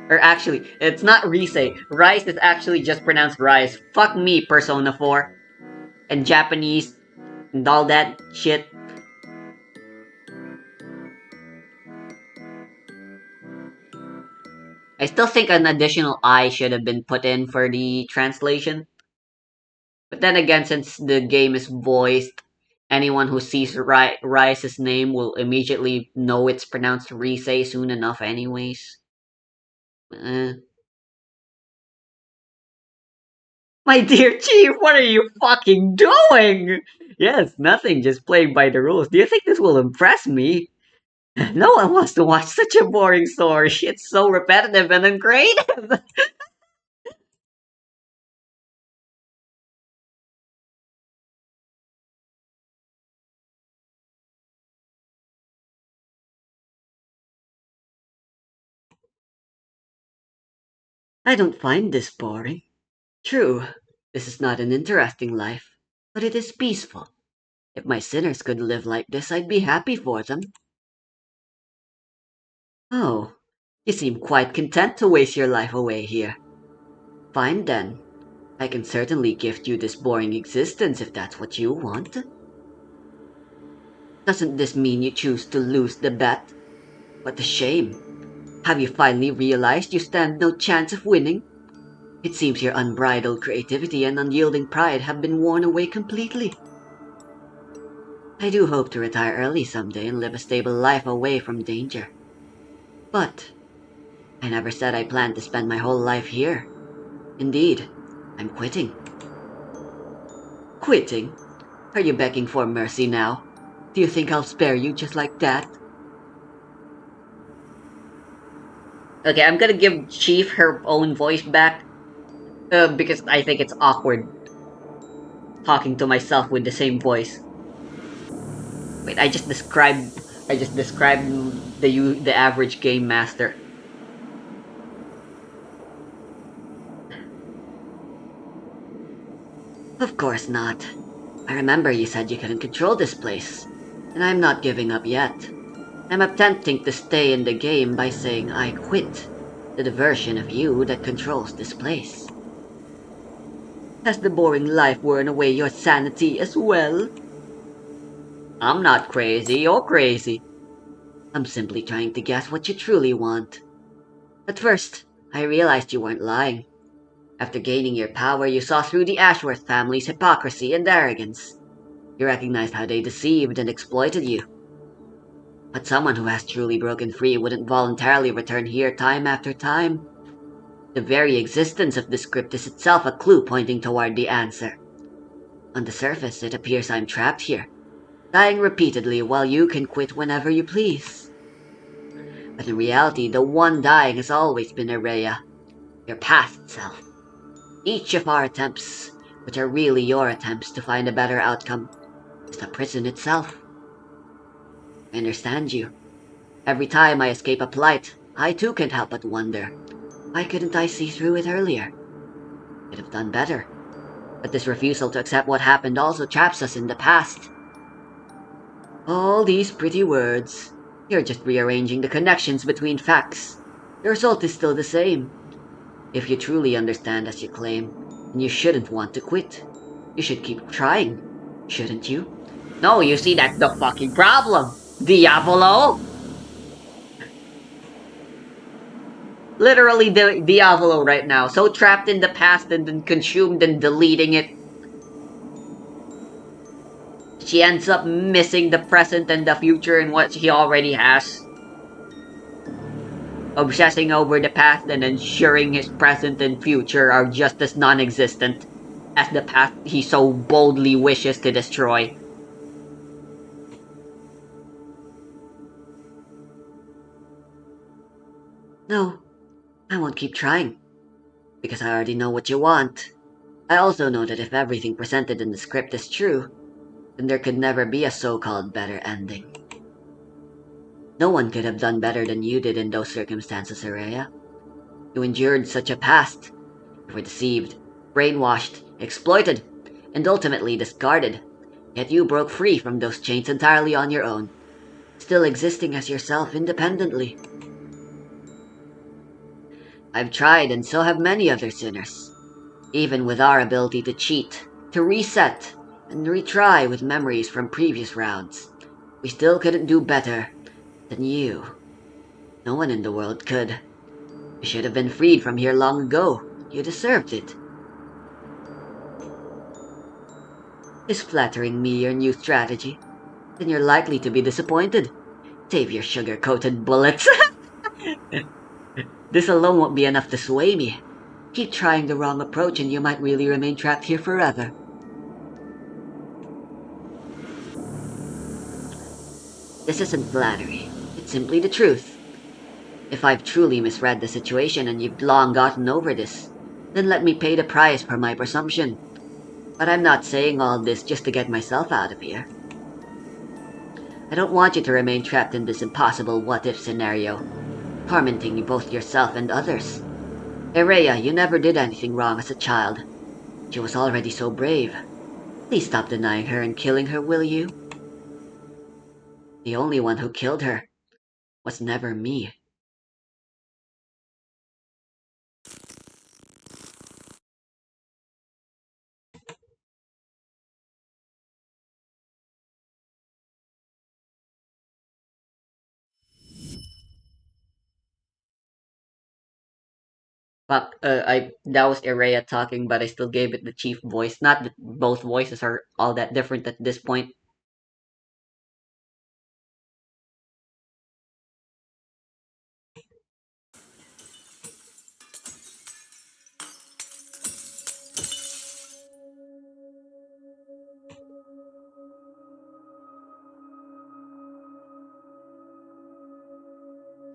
Speaker 2: Or actually, it's not Rise. Rice is actually just pronounced Rice. Fuck me, Persona 4. And Japanese and all that shit. I still think an additional I should have been put in for the translation. But then again, since the game is voiced, anyone who sees Rice's name will immediately know it's pronounced Rise soon enough anyways. Eh. My dear Chief, what are you fucking doing? Yes, nothing, just playing by the rules. Do you think this will impress me? No one wants to watch such a boring story. It's so repetitive and uncreative. I don't find this boring. True, this is not an interesting life, but it is peaceful. If my sinners could live like this, I'd be happy for them. Oh, you seem quite content to waste your life away here. Fine then. I can certainly gift you this boring existence if that's what you want. Doesn't this mean you choose to lose the bet? What a shame. Have you finally realized you stand no chance of winning? It seems your unbridled creativity and unyielding pride have been worn away completely. I do hope to retire early someday and live a stable life away from danger. But I never said I planned to spend my whole life here. Indeed, I'm quitting. Quitting? Are you begging for mercy now? Do you think I'll spare you just like that? Okay, I'm gonna give Chief her own voice back. Because I think it's awkward talking to myself with the same voice. Wait, I just described the average game master. Of course not. I remember you said you couldn't control this place, and I'm not giving up yet. I'm attempting to stay in the game by saying I quit the version of you that controls this place. Has the boring life worn away your sanity as well? I'm not crazy, you're crazy. I'm simply trying to guess what you truly want. At first, I realized you weren't lying. After gaining your power, you saw through the Ashworth family's hypocrisy and arrogance. You recognized how they deceived and exploited you. But someone who has truly broken free wouldn't voluntarily return here time after time. The very existence of the script is itself a clue pointing toward the answer. On the surface, it appears I'm trapped here, dying repeatedly while you can quit whenever you please. But in reality, the one dying has always been Araya, your past self. Each of our attempts, which are really your attempts to find a better outcome, is the prison itself. I understand you. Every time I escape a plight, I too can't help but wonder, why couldn't I see through it earlier? Could have done better. But this refusal to accept what happened also traps us in the past. All these pretty words. You're just rearranging the connections between facts. The result is still the same. If you truly understand as you claim, then you shouldn't want to quit. You should keep trying, shouldn't you? No, you see, that's the fucking problem. Diavolo! Literally Diavolo right now. So trapped in the past and then consumed and deleting it. She ends up missing the present and the future and what she already has. Obsessing over the past and ensuring his present and future are just as non-existent as the past he so boldly wishes to destroy. No, I won't keep trying, because I already know what you want. I also know that if everything presented in the script is true, then there could never be a so-called better ending. No one could have done better than you did in those circumstances, Araya. You endured such a past. You were deceived, brainwashed, exploited, and ultimately discarded. Yet you broke free from those chains entirely on your own, still existing as yourself independently. I've tried, and so have many other sinners. Even with our ability to cheat, to reset, and retry with memories from previous rounds, we still couldn't do better than you. No one in the world could. You should have been freed from here long ago. You deserved it. Is flattering me your new strategy? Then you're likely to be disappointed. Save your sugar-coated bullets. This alone won't be enough to sway me. Keep trying the wrong approach and you might really remain trapped here forever. This isn't flattery. It's simply the truth. If I've truly misread the situation and you've long gotten over this, then let me pay the price for my presumption. But I'm not saying all this just to get myself out of here. I don't want you to remain trapped in this impossible what-if scenario, tormenting both yourself and others. Ereya, you never did anything wrong as a child. She was already so brave. Please stop denying her and killing her, will you? The only one who killed her was never me. Fuck, that was Ereya talking, but I still gave it the chief voice. Not that both voices are all that different at this point.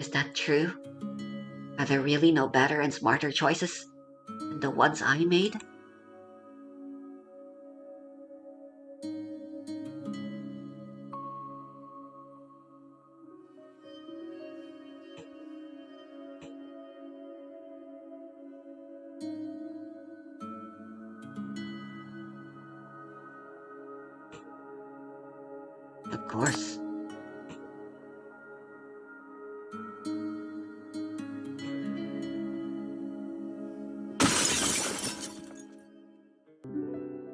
Speaker 2: Is that true? Are there really no better and smarter choices than the ones I made? Of course.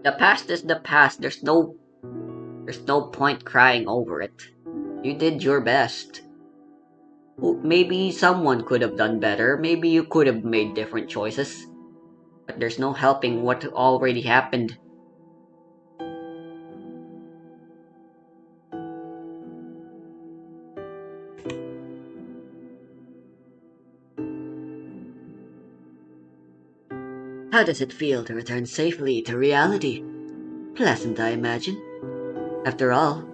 Speaker 2: The past is the past. There's no point crying over it. You did your best. Maybe someone could have done better. Maybe you could have made different choices. But there's no helping what already happened. How does it feel to return safely to reality? Pleasant, I imagine. After all,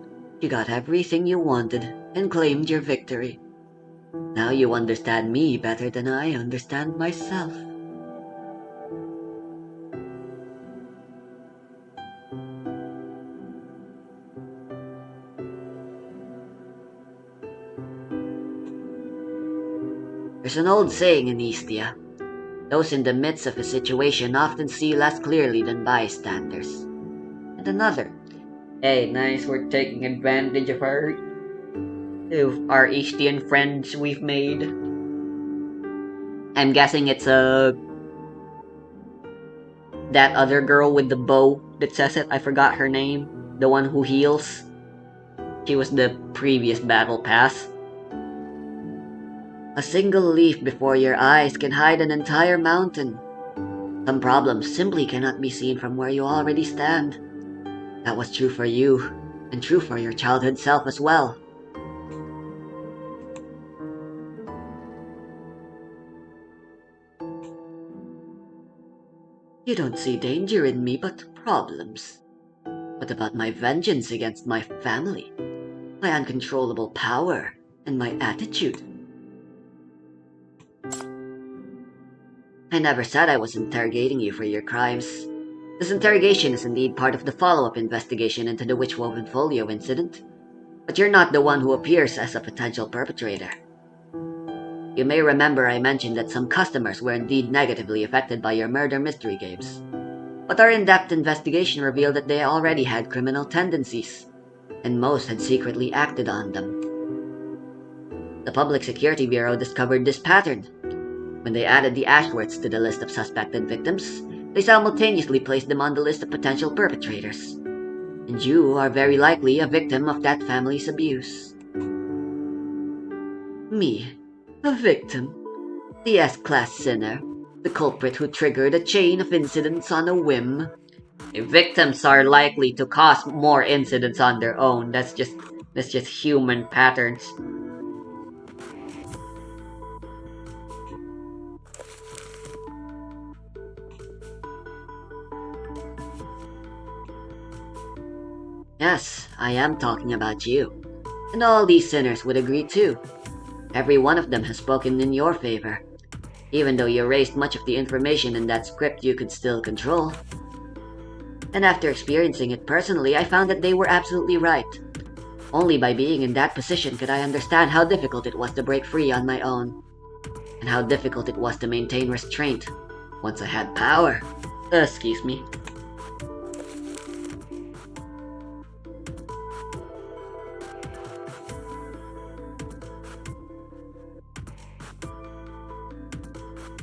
Speaker 2: you got everything you wanted and claimed your victory. Now you understand me better than I understand myself. There's an old saying in Eastia. Those in the midst of a situation often see less clearly than bystanders. And another. Hey, nice, we're taking advantage of our Eastian friends we've made. I'm guessing it's that other girl with the bow that says it. I forgot her name. The one who heals. She was the previous battle pass. A single leaf before your eyes can hide an entire mountain. Some problems simply cannot be seen from where you already stand. That was true for you, and true for your childhood self as well. You don't see danger in me, but problems. What about my vengeance against my family? My uncontrollable power, and my attitude? I never said I was interrogating you for your crimes. This interrogation is indeed part of the follow-up investigation into the Witchwoven Folio incident, but you're not the one who appears as a potential perpetrator. You may remember I mentioned that some customers were indeed negatively affected by your murder mystery games, but our in-depth investigation revealed that they already had criminal tendencies, and most had secretly acted on them. The Public Security Bureau discovered this pattern. When they added the Ashworths to the list of suspected victims, they simultaneously placed them on the list of potential perpetrators. And you are very likely a victim of that family's abuse. Me, a victim? The S-class sinner, the culprit who triggered a chain of incidents on a whim. Victims are likely to cause more incidents on their own. That's just human patterns. Yes, I am talking about you. And all these sinners would agree too. Every one of them has spoken in your favor. Even though you erased much of the information in that script you could still control. And after experiencing it personally, I found that they were absolutely right. Only by being in that position could I understand how difficult it was to break free on my own. And how difficult it was to maintain restraint once I had power. Excuse me.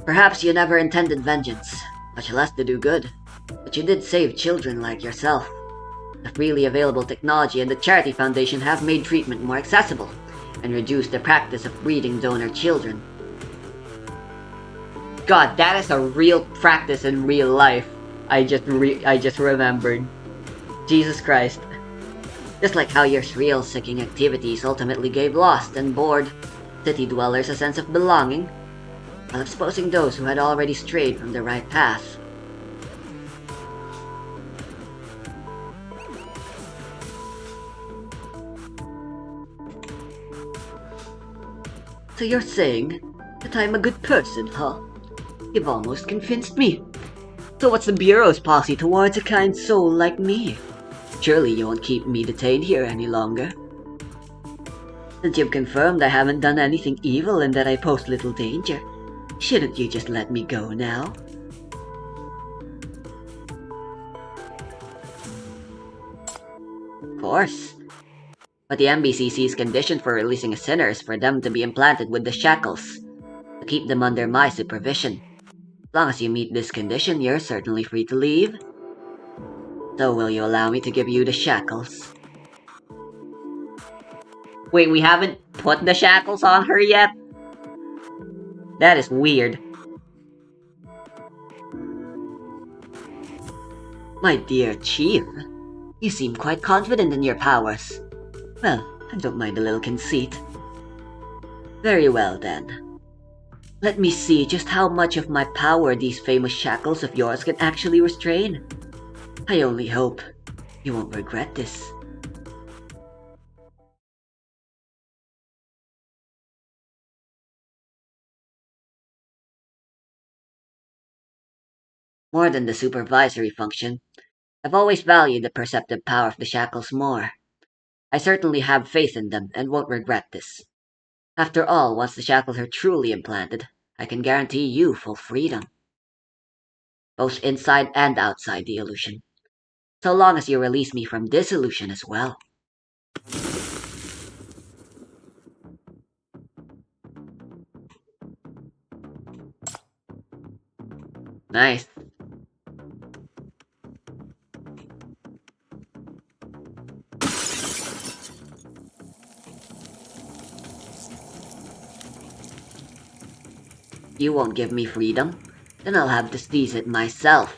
Speaker 2: Perhaps you never intended vengeance, much less to do good, but you did save children like yourself. The freely available technology and the Charity Foundation have made treatment more accessible and reduced the practice of breeding donor children. God, that is a real practice in real life. I just remembered. Jesus Christ. Just like how your thrill-seeking activities ultimately gave lost and bored city dwellers a sense of belonging, while exposing those who had already strayed from the right path. So you're saying that I'm a good person, huh? You've almost convinced me. So what's the Bureau's policy towards a kind soul like me? Surely you won't keep me detained here any longer. Since you've confirmed I haven't done anything evil and that I pose little danger, shouldn't you just let me go now? Of course. But the MBCC's condition for releasing a sinner is for them to be implanted with the shackles, to keep them under my supervision. As long as you meet this condition, you're certainly free to leave. So will you allow me to give you the shackles? Wait, we haven't put the shackles on her yet? That is weird. My dear Chief, you seem quite confident in your powers. Well, I don't mind a little conceit. Very well then. Let me see just how much of my power these famous shackles of yours can actually restrain. I only hope you won't regret this. More than the supervisory function, I've always valued the perceptive power of the shackles more. I certainly have faith in them and won't regret this. After all, once the shackles are truly implanted, I can guarantee you full freedom. Both inside and outside the illusion. So long as you release me from this illusion as well. Nice. You won't give me freedom? Then I'll have to seize it myself.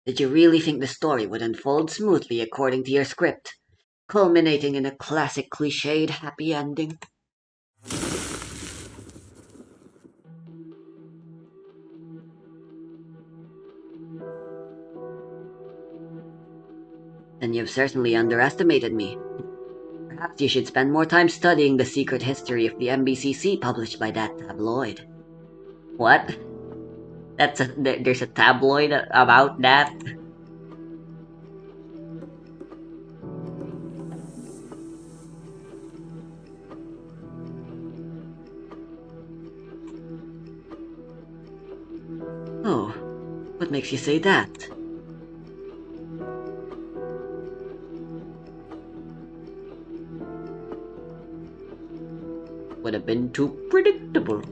Speaker 2: Did you really think the story would unfold smoothly according to your script, culminating in a classic cliched happy ending? Then you've certainly underestimated me. Perhaps you should spend more time studying the secret history of the MBCC published by that tabloid. What? There's a tabloid about that? Oh, what makes you say that? Would have been too predictable.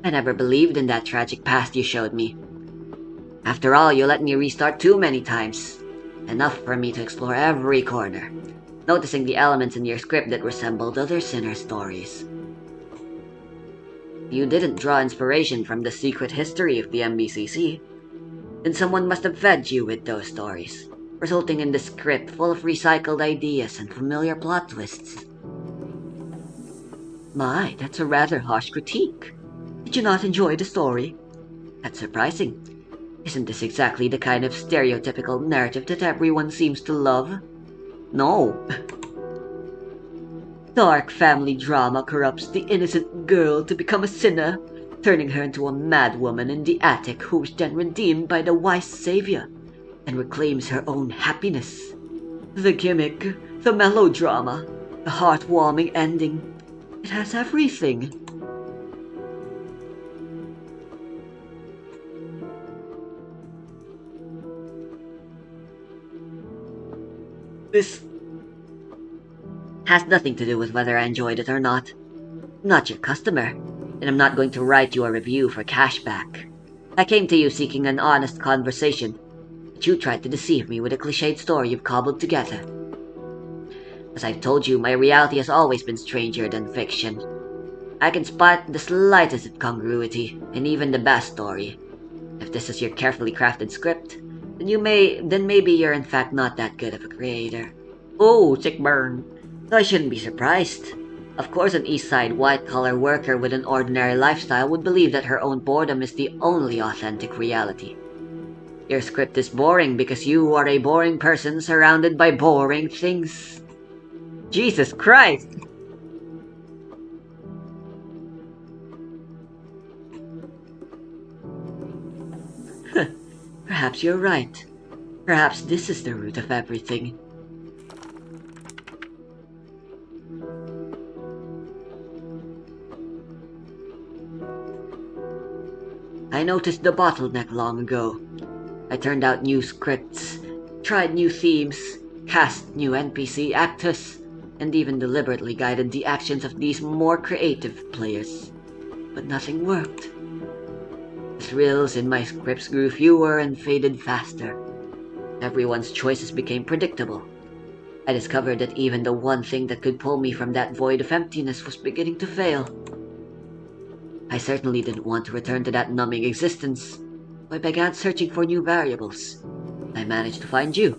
Speaker 2: I never believed in that tragic past you showed me. After all, you let me restart too many times. Enough for me to explore every corner, noticing the elements in your script that resembled other sinner stories. You didn't draw inspiration from the secret history of the MBCC. Then someone must have fed you with those stories, resulting in the script full of recycled ideas and familiar plot twists. My, that's a rather harsh critique. Did you not enjoy the story? That's surprising. Isn't this exactly the kind of stereotypical narrative that everyone seems to love? No. Dark family drama corrupts the innocent girl to become a sinner, turning her into a madwoman in the attic who is then redeemed by the wise savior and reclaims her own happiness. The gimmick, the melodrama, the heartwarming ending. It has everything. This has nothing to do with whether I enjoyed it or not. I'm not your customer, and I'm not going to write you a review for cashback. I came to you seeking an honest conversation, but you tried to deceive me with a cliched story you've cobbled together. As I've told you, my reality has always been stranger than fiction. I can spot the slightest incongruity in even the best story. If this is your carefully crafted script, then maybe you're in fact not that good of a creator. Oh, sick burn. Though I shouldn't be surprised. Of course, an East Side white-collar worker with an ordinary lifestyle would believe that her own boredom is the only authentic reality. Your script is boring because you are a boring person surrounded by boring things. Jesus Christ! Perhaps you're right. Perhaps this is the root of everything. I noticed the bottleneck long ago. I turned out new scripts, tried new themes, cast new NPC actors, and even deliberately guided the actions of these more creative players. But nothing worked. The thrills in my scripts grew fewer and faded faster. Everyone's choices became predictable. I discovered that even the one thing that could pull me from that void of emptiness was beginning to fail. I certainly didn't want to return to that numbing existence, so I began searching for new variables. I managed to find you.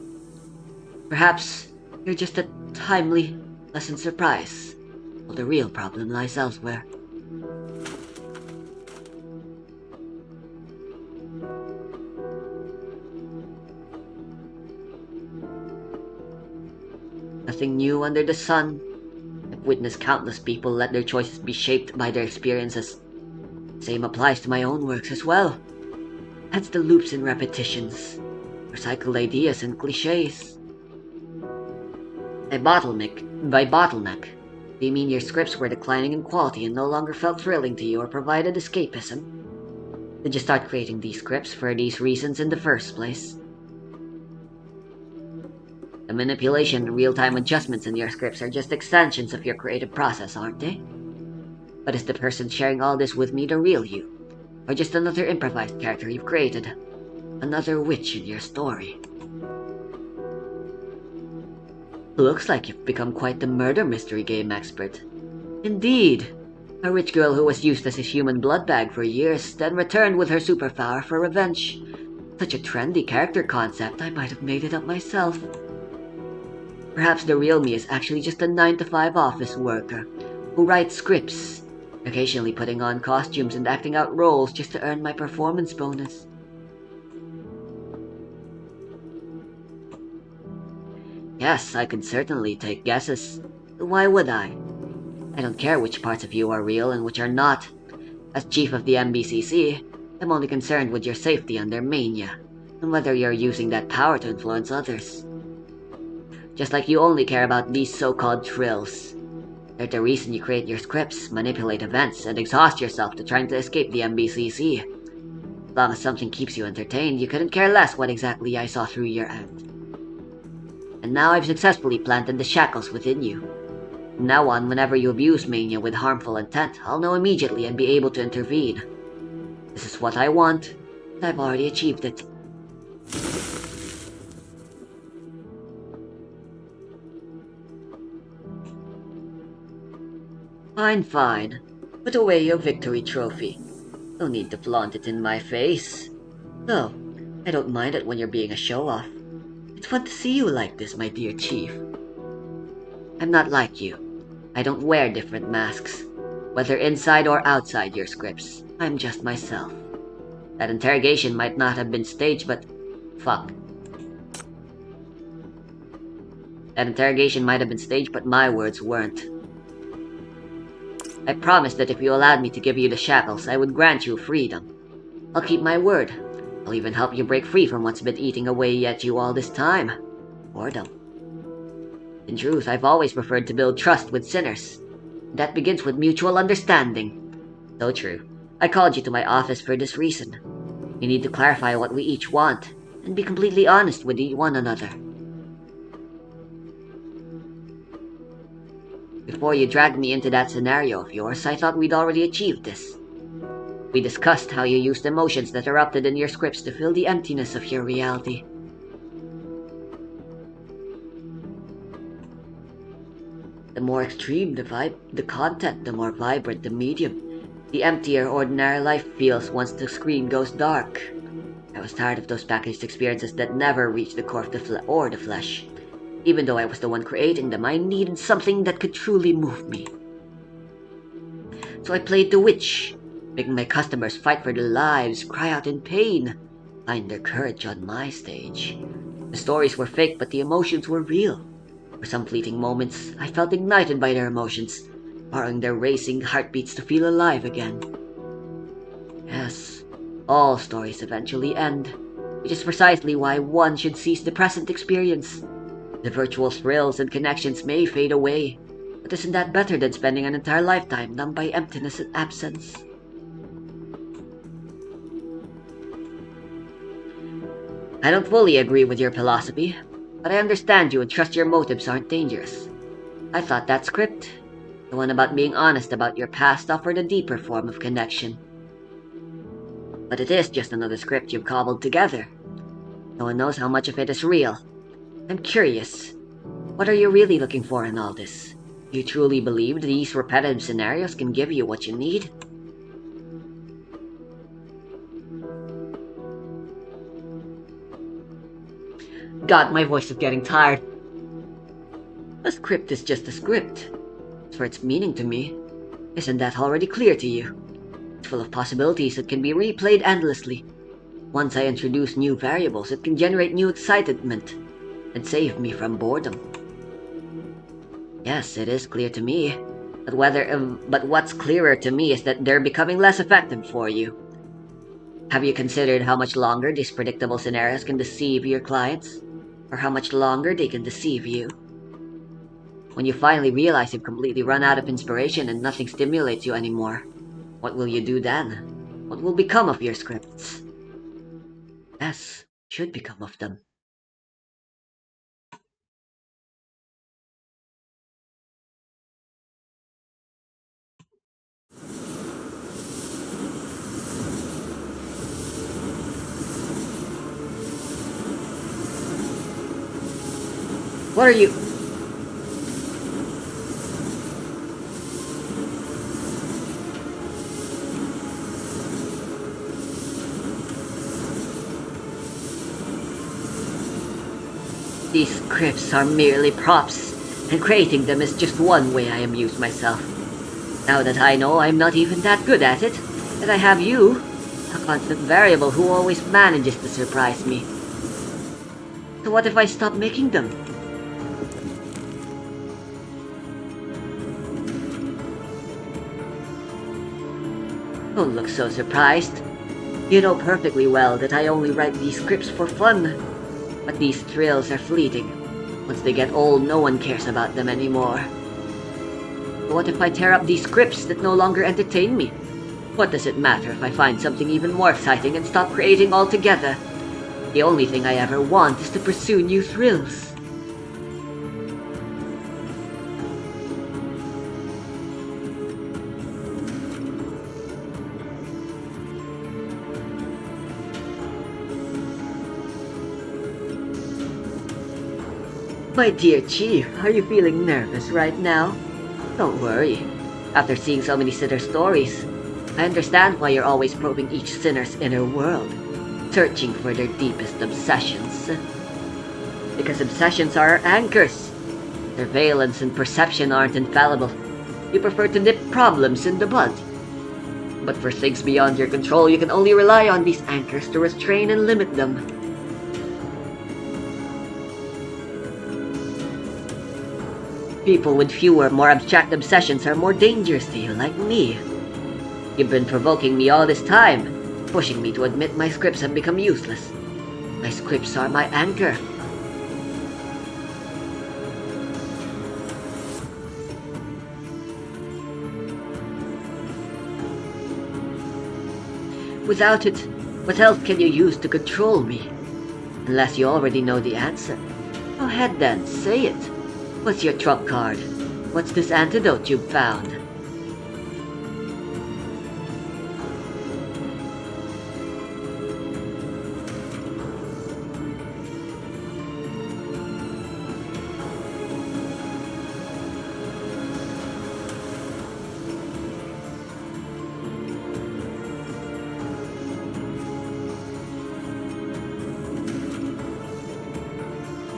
Speaker 2: Perhaps you're just a timely, pleasant surprise, while the real problem lies elsewhere. Nothing new under the sun. I've witnessed countless people let their choices be shaped by their experiences. Same applies to my own works as well. Hence the loops and repetitions, recycled ideas and cliches. By bottleneck, do you mean your scripts were declining in quality and no longer felt thrilling to you or provided escapism? Did you start creating these scripts for these reasons in the first place? The manipulation and real-time adjustments in your scripts are just extensions of your creative process, aren't they? But is the person sharing all this with me the real you? Or just another improvised character you've created? Another witch in your story? Looks like you've become quite the murder mystery game expert. Indeed. A rich girl who was used as a human blood bag for years, then returned with her superpower for revenge. Such a trendy character concept, I might have made it up myself. Perhaps the real me is actually just a 9-to-5 office worker who writes scripts, occasionally putting on costumes and acting out roles just to earn my performance bonus. Yes, I could certainly take guesses. Why would I? I don't care which parts of you are real and which are not. As chief of the MBCC, I'm only concerned with your safety under mania, and whether you're using that power to influence others. Just like you only care about these so-called thrills. They're the reason you create your scripts, manipulate events, and exhaust yourself to trying to escape the MBCC. As long as something keeps you entertained, you couldn't care less what exactly I saw through your end. And now I've successfully planted the shackles within you. From now on, whenever you abuse mania with harmful intent, I'll know immediately and be able to intervene. This is what I want, and I've already achieved it. Fine, fine. Put away your victory trophy. No need to flaunt it in my face. Though, I don't mind it when you're being a show-off. It's fun to see you like this, my dear Chief. I'm not like you. I don't wear different masks. Whether inside or outside your scripts, I'm just myself. That interrogation might not have been staged, but... fuck. That interrogation might have been staged, but my words weren't. I promised that if you allowed me to give you the shackles, I would grant you freedom. I'll keep my word. I'll even help you break free from what's been eating away at you all this time. Boredom. In truth, I've always preferred to build trust with sinners. That begins with mutual understanding. So true. I called you to my office for this reason. We need to clarify what we each want, and be completely honest with one another. Before you dragged me into that scenario of yours, I thought we'd already achieved this. We discussed how you used emotions that erupted in your scripts to fill the emptiness of your reality. The more extreme the content, the more vibrant the medium. The emptier ordinary life feels once the screen goes dark. I was tired of those packaged experiences that never reach the core of the flesh. Even though I was the one creating them, I needed something that could truly move me. So I played the witch, making my customers fight for their lives, cry out in pain, find their courage on my stage. The stories were fake, but the emotions were real. For some fleeting moments, I felt ignited by their emotions, borrowing their racing heartbeats to feel alive again. Yes, all stories eventually end, which is precisely why one should seize the present experience. The virtual thrills and connections may fade away, but isn't that better than spending an entire lifetime numbed by emptiness and absence? I don't fully agree with your philosophy, but I understand you and trust your motives aren't dangerous. I thought that script, the one about being honest about your past, offered a deeper form of connection. But it is just another script you've cobbled together. No one knows how much of it is real. I'm curious, what are you really looking for in all this? Do you truly believe these repetitive scenarios can give you what you need? God, my voice is getting tired. A script is just a script. As for its meaning to me, isn't that already clear to you? It's full of possibilities that can be replayed endlessly. Once I introduce new variables, it can generate new excitement and save me from boredom. Yes, it is clear to me, but what's clearer to me is that they're becoming less effective for you. Have you considered how much longer these predictable scenarios can deceive your clients? Or how much longer they can deceive you? When you finally realize you've completely run out of inspiration and nothing stimulates you anymore, what will you do then? What will become of your scripts? Yes, should become of them. What are you? These scripts are merely props, and creating them is just one way I amuse myself. Now that I know I'm not even that good at it, that I have you, a constant variable who always manages to surprise me. So what if I stop making them? Don't look so surprised. You know perfectly well that I only write these scripts for fun. But these thrills are fleeting. Once they get old, no one cares about them anymore. But what if I tear up these scripts that no longer entertain me? What does it matter if I find something even more exciting and stop creating altogether? The only thing I ever want is to pursue new thrills. My dear Chief, are you feeling nervous right now? Don't worry. After seeing so many sinner stories, I understand why you're always probing each sinner's inner world, searching for their deepest obsessions. Because obsessions are anchors. Surveillance and perception aren't infallible. You prefer to nip problems in the bud. But for things beyond your control, you can only rely on these anchors to restrain and limit them. People with fewer, more abstract obsessions are more dangerous to you, like me. You've been provoking me all this time, pushing me to admit my scripts have become useless. My scripts are my anchor. Without it, what else can you use to control me? Unless you already know the answer. Go ahead then, say it. What's your trump card? What's this antidote you've found?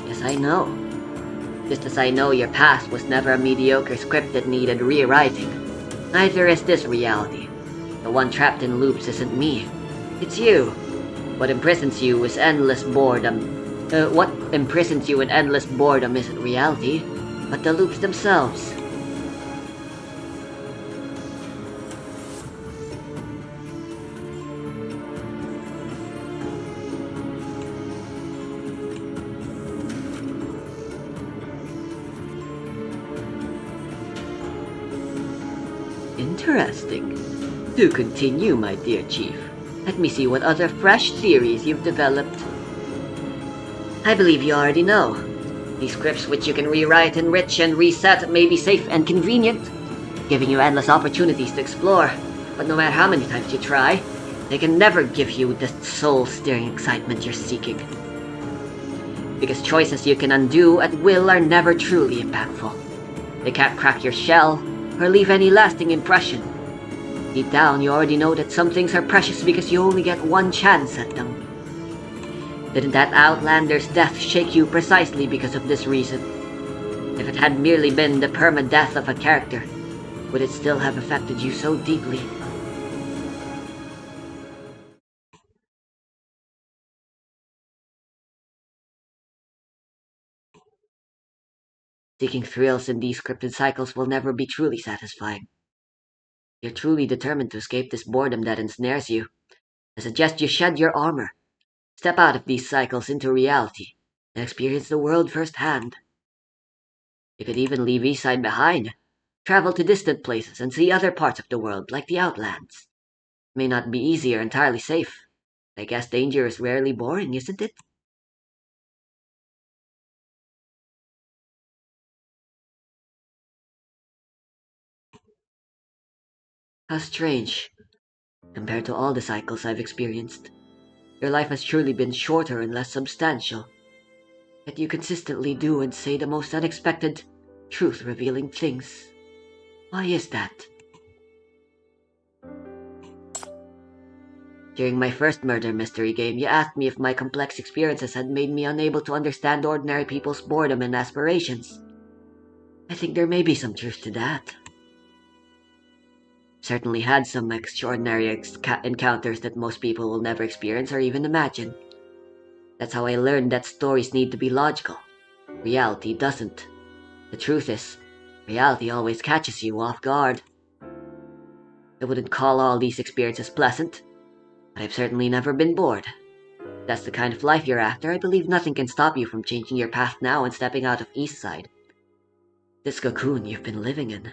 Speaker 2: Yes, I know. Just as I know your past was never a mediocre script that needed rewriting. Neither is this reality. The one trapped in loops isn't me. It's you. What imprisons you is endless boredom. What imprisons you in endless boredom isn't reality, but the loops themselves. Interesting. Do continue, my dear Chief. Let me see what other fresh theories you've developed. I believe you already know. These scripts which you can rewrite, enrich, and reset may be safe and convenient, giving you endless opportunities to explore. But no matter how many times you try, they can never give you the soul-stirring excitement you're seeking. Because choices you can undo at will are never truly impactful. They can't crack your shell, or leave any lasting impression. Deep down, you already know that some things are precious because you only get one chance at them. Didn't that Outlander's death shake you precisely because of this reason? If it had merely been the permadeath of a character, would it still have affected you so deeply? Seeking thrills in these scripted cycles will never be truly satisfying. You're truly determined to escape this boredom that ensnares you. I suggest you shed your armor, step out of these cycles into reality, and experience the world firsthand. You could even leave Eastside behind, travel to distant places and see other parts of the world like the Outlands. It may not be easy or entirely safe. I guess danger is rarely boring, isn't it? How strange. Compared to all the cycles I've experienced, your life has truly been shorter and less substantial. Yet you consistently do and say the most unexpected, truth-revealing things. Why is that? During my first murder mystery game, you asked me if my complex experiences had made me unable to understand ordinary people's boredom and aspirations. I think there may be some truth to that. Certainly had some extraordinary encounters that most people will never experience or even imagine. That's how I learned that stories need to be logical. Reality doesn't. The truth is, reality always catches you off guard. I wouldn't call all these experiences pleasant, but I've certainly never been bored. If that's the kind of life you're after, I believe nothing can stop you from changing your path now and stepping out of Eastside. This cocoon you've been living in.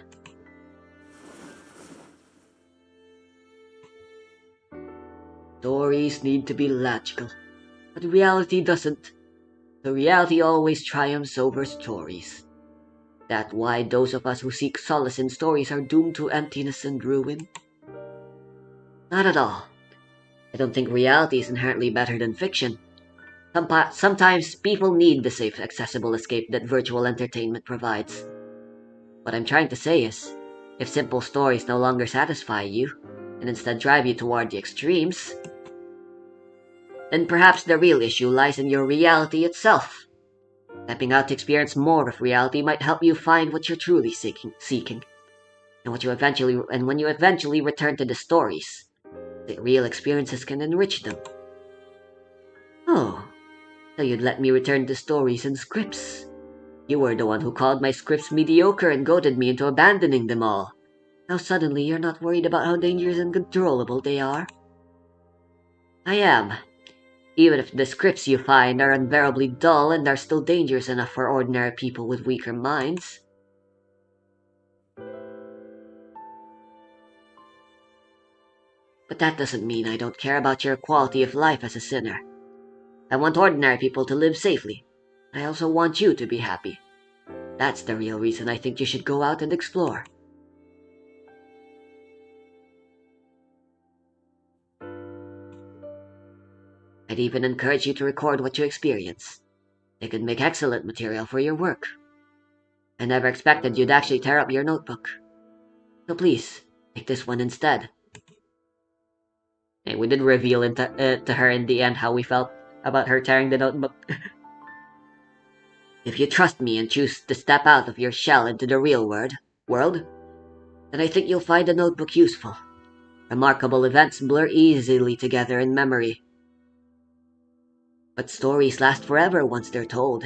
Speaker 2: Stories need to be logical, but reality doesn't. The reality always triumphs over stories. That's why those of us who seek solace in stories are doomed to emptiness and ruin. Not at all. I don't think reality is inherently better than fiction. Sometimes people need the safe, accessible escape that virtual entertainment provides. What I'm trying to say is, if simple stories no longer satisfy you, and instead drive you toward the extremes, then perhaps the real issue lies in your reality itself. Stepping out to experience more of reality might help you find what you're truly seeking. And when you eventually return to the stories, the real experiences can enrich them. Oh, so you'd let me return to stories and scripts. You were the one who called my scripts mediocre and goaded me into abandoning them all. Now suddenly you're not worried about how dangerous and controllable they are? I am. Even if the scripts you find are unbearably dull and are still dangerous enough for ordinary people with weaker minds. But that doesn't mean I don't care about your quality of life as a sinner. I want ordinary people to live safely. I also want you to be happy. That's the real reason I think you should go out and explore. I'd even encourage you to record what you experience. It could make excellent material for your work. I never expected you'd actually tear up your notebook. So please, take this one instead. And we did reveal to her in the end how we felt about her tearing the notebook. If you trust me and choose to step out of your shell into the real world, then I think you'll find the notebook useful. Remarkable events blur easily together in memory. But stories last forever once they're told.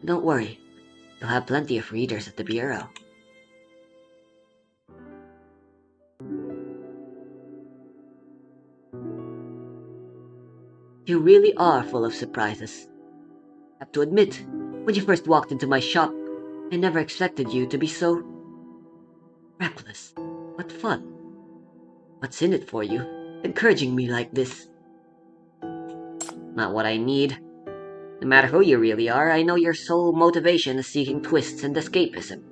Speaker 2: Don't worry, you'll have plenty of readers at the bureau. You really are full of surprises. I have to admit, when you first walked into my shop, I never expected you to be so reckless, but fun. What's in it for you, encouraging me like this? Not what I need. No matter who you really are, I know your sole motivation is seeking twists and escapism.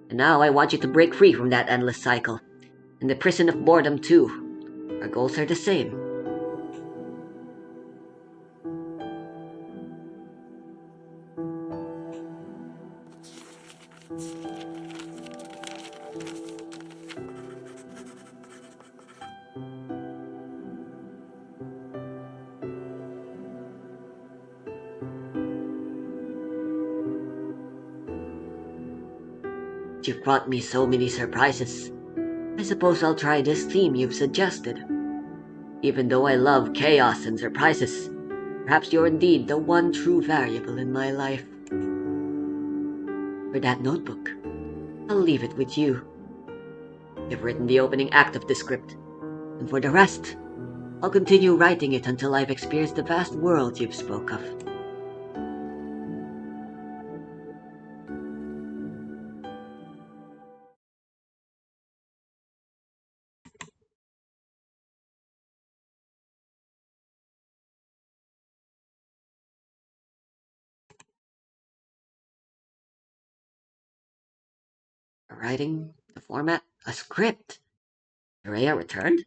Speaker 2: And now I want you to break free from that endless cycle. And the prison of boredom too. Our goals are the same. You've brought me so many surprises. I suppose I'll try this theme you've suggested. Even though I love chaos and surprises, perhaps you're indeed the one true variable in my life. For that notebook, I'll leave it with you. You've written the opening act of the script, and for the rest, I'll continue writing it until I've experienced the vast world you've spoke of. Writing, the format, a script. Rhea returned?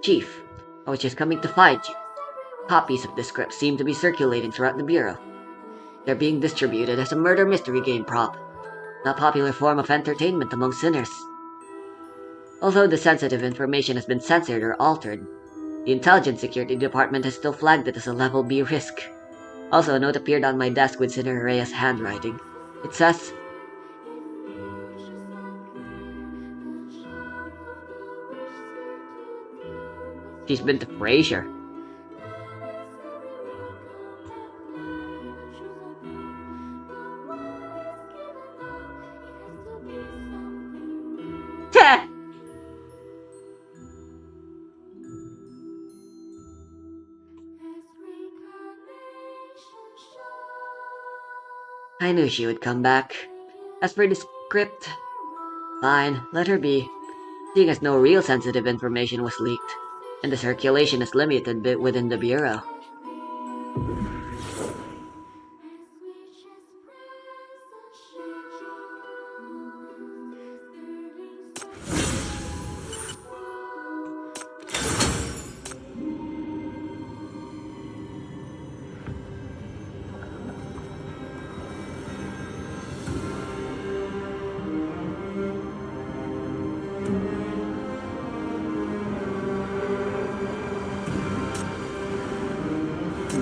Speaker 2: Chief, I was just coming to find you. Copies of the script seem to be circulating throughout the Bureau. They're being distributed as a murder mystery game prop, a popular form of entertainment among sinners. Although the sensitive information has been censored or altered, the Intelligence Security Department has still flagged it as a Level B risk. Also, a note appeared on my desk with Sinner Reyes' handwriting. It says, she's been to Frasier. Teh! I knew she would come back. As for the script, fine, let her be, seeing as no real sensitive information was leaked, and the circulation is limited within the Bureau.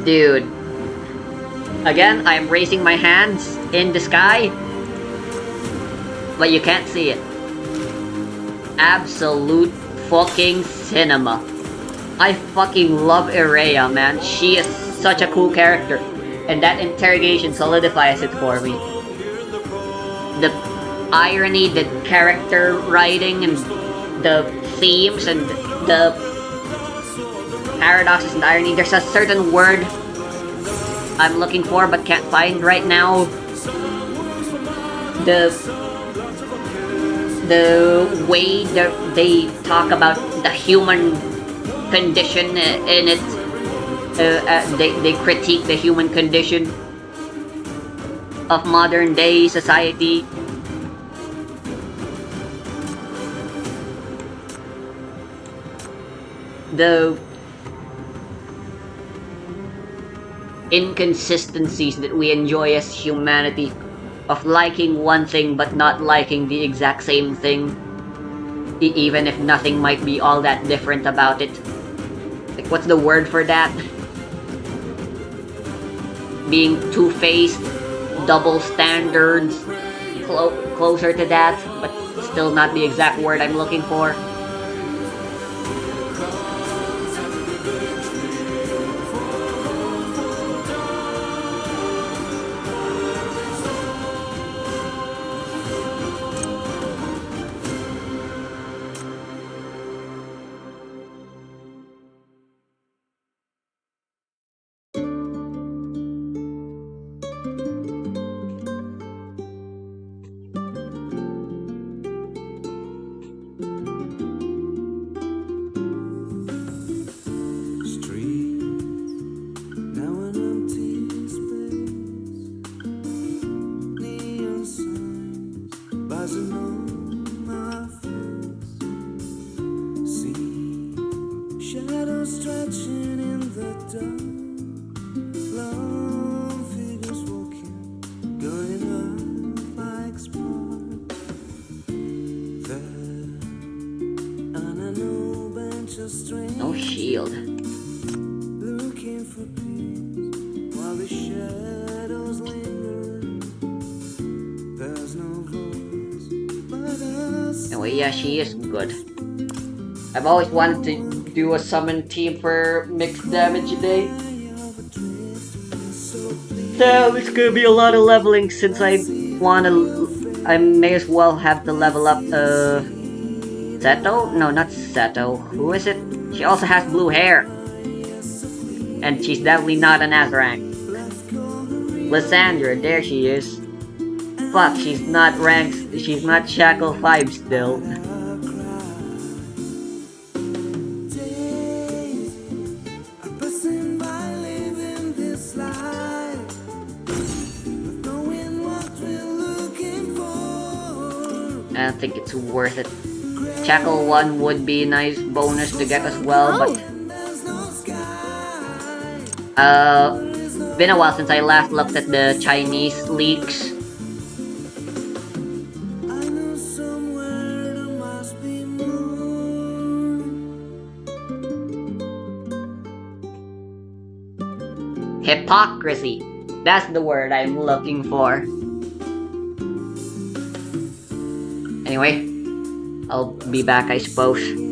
Speaker 2: Dude. Again, I am raising my hands in the sky, but you can't see it. Absolute fucking cinema. I fucking love Ireya, man. She is such a cool character, and that interrogation solidifies it for me. The irony, the character writing, and the themes, and the paradoxes and irony. There's a certain word I'm looking for but can't find right now. The way that they talk about the human condition in it, they critique the human condition of modern day society. The inconsistencies that we enjoy as humanity, of liking one thing but not liking the exact same thing, even if nothing might be all that different about it. Like, what's the word for that? Being two-faced, double standards, closer to that, but still not the exact word I'm looking for. No shield. Anyway, yeah, she is good. I've always wanted to do a summon team for mixed damage today. So it's gonna be a lot of leveling since I may as well have to level up Seto? No, not Seto. Who is it? She also has blue hair. And she's definitely not an S rank. Lysandra, there she is. Fuck, she's not ranked, she's not Shackle 5 still. I don't think it's worth it. Shackle 1 would be a nice bonus to get as well, but Been a while since I last looked at the Chinese leaks. Hypocrisy. That's the word I'm looking for. Anyway, I'll be back, I suppose.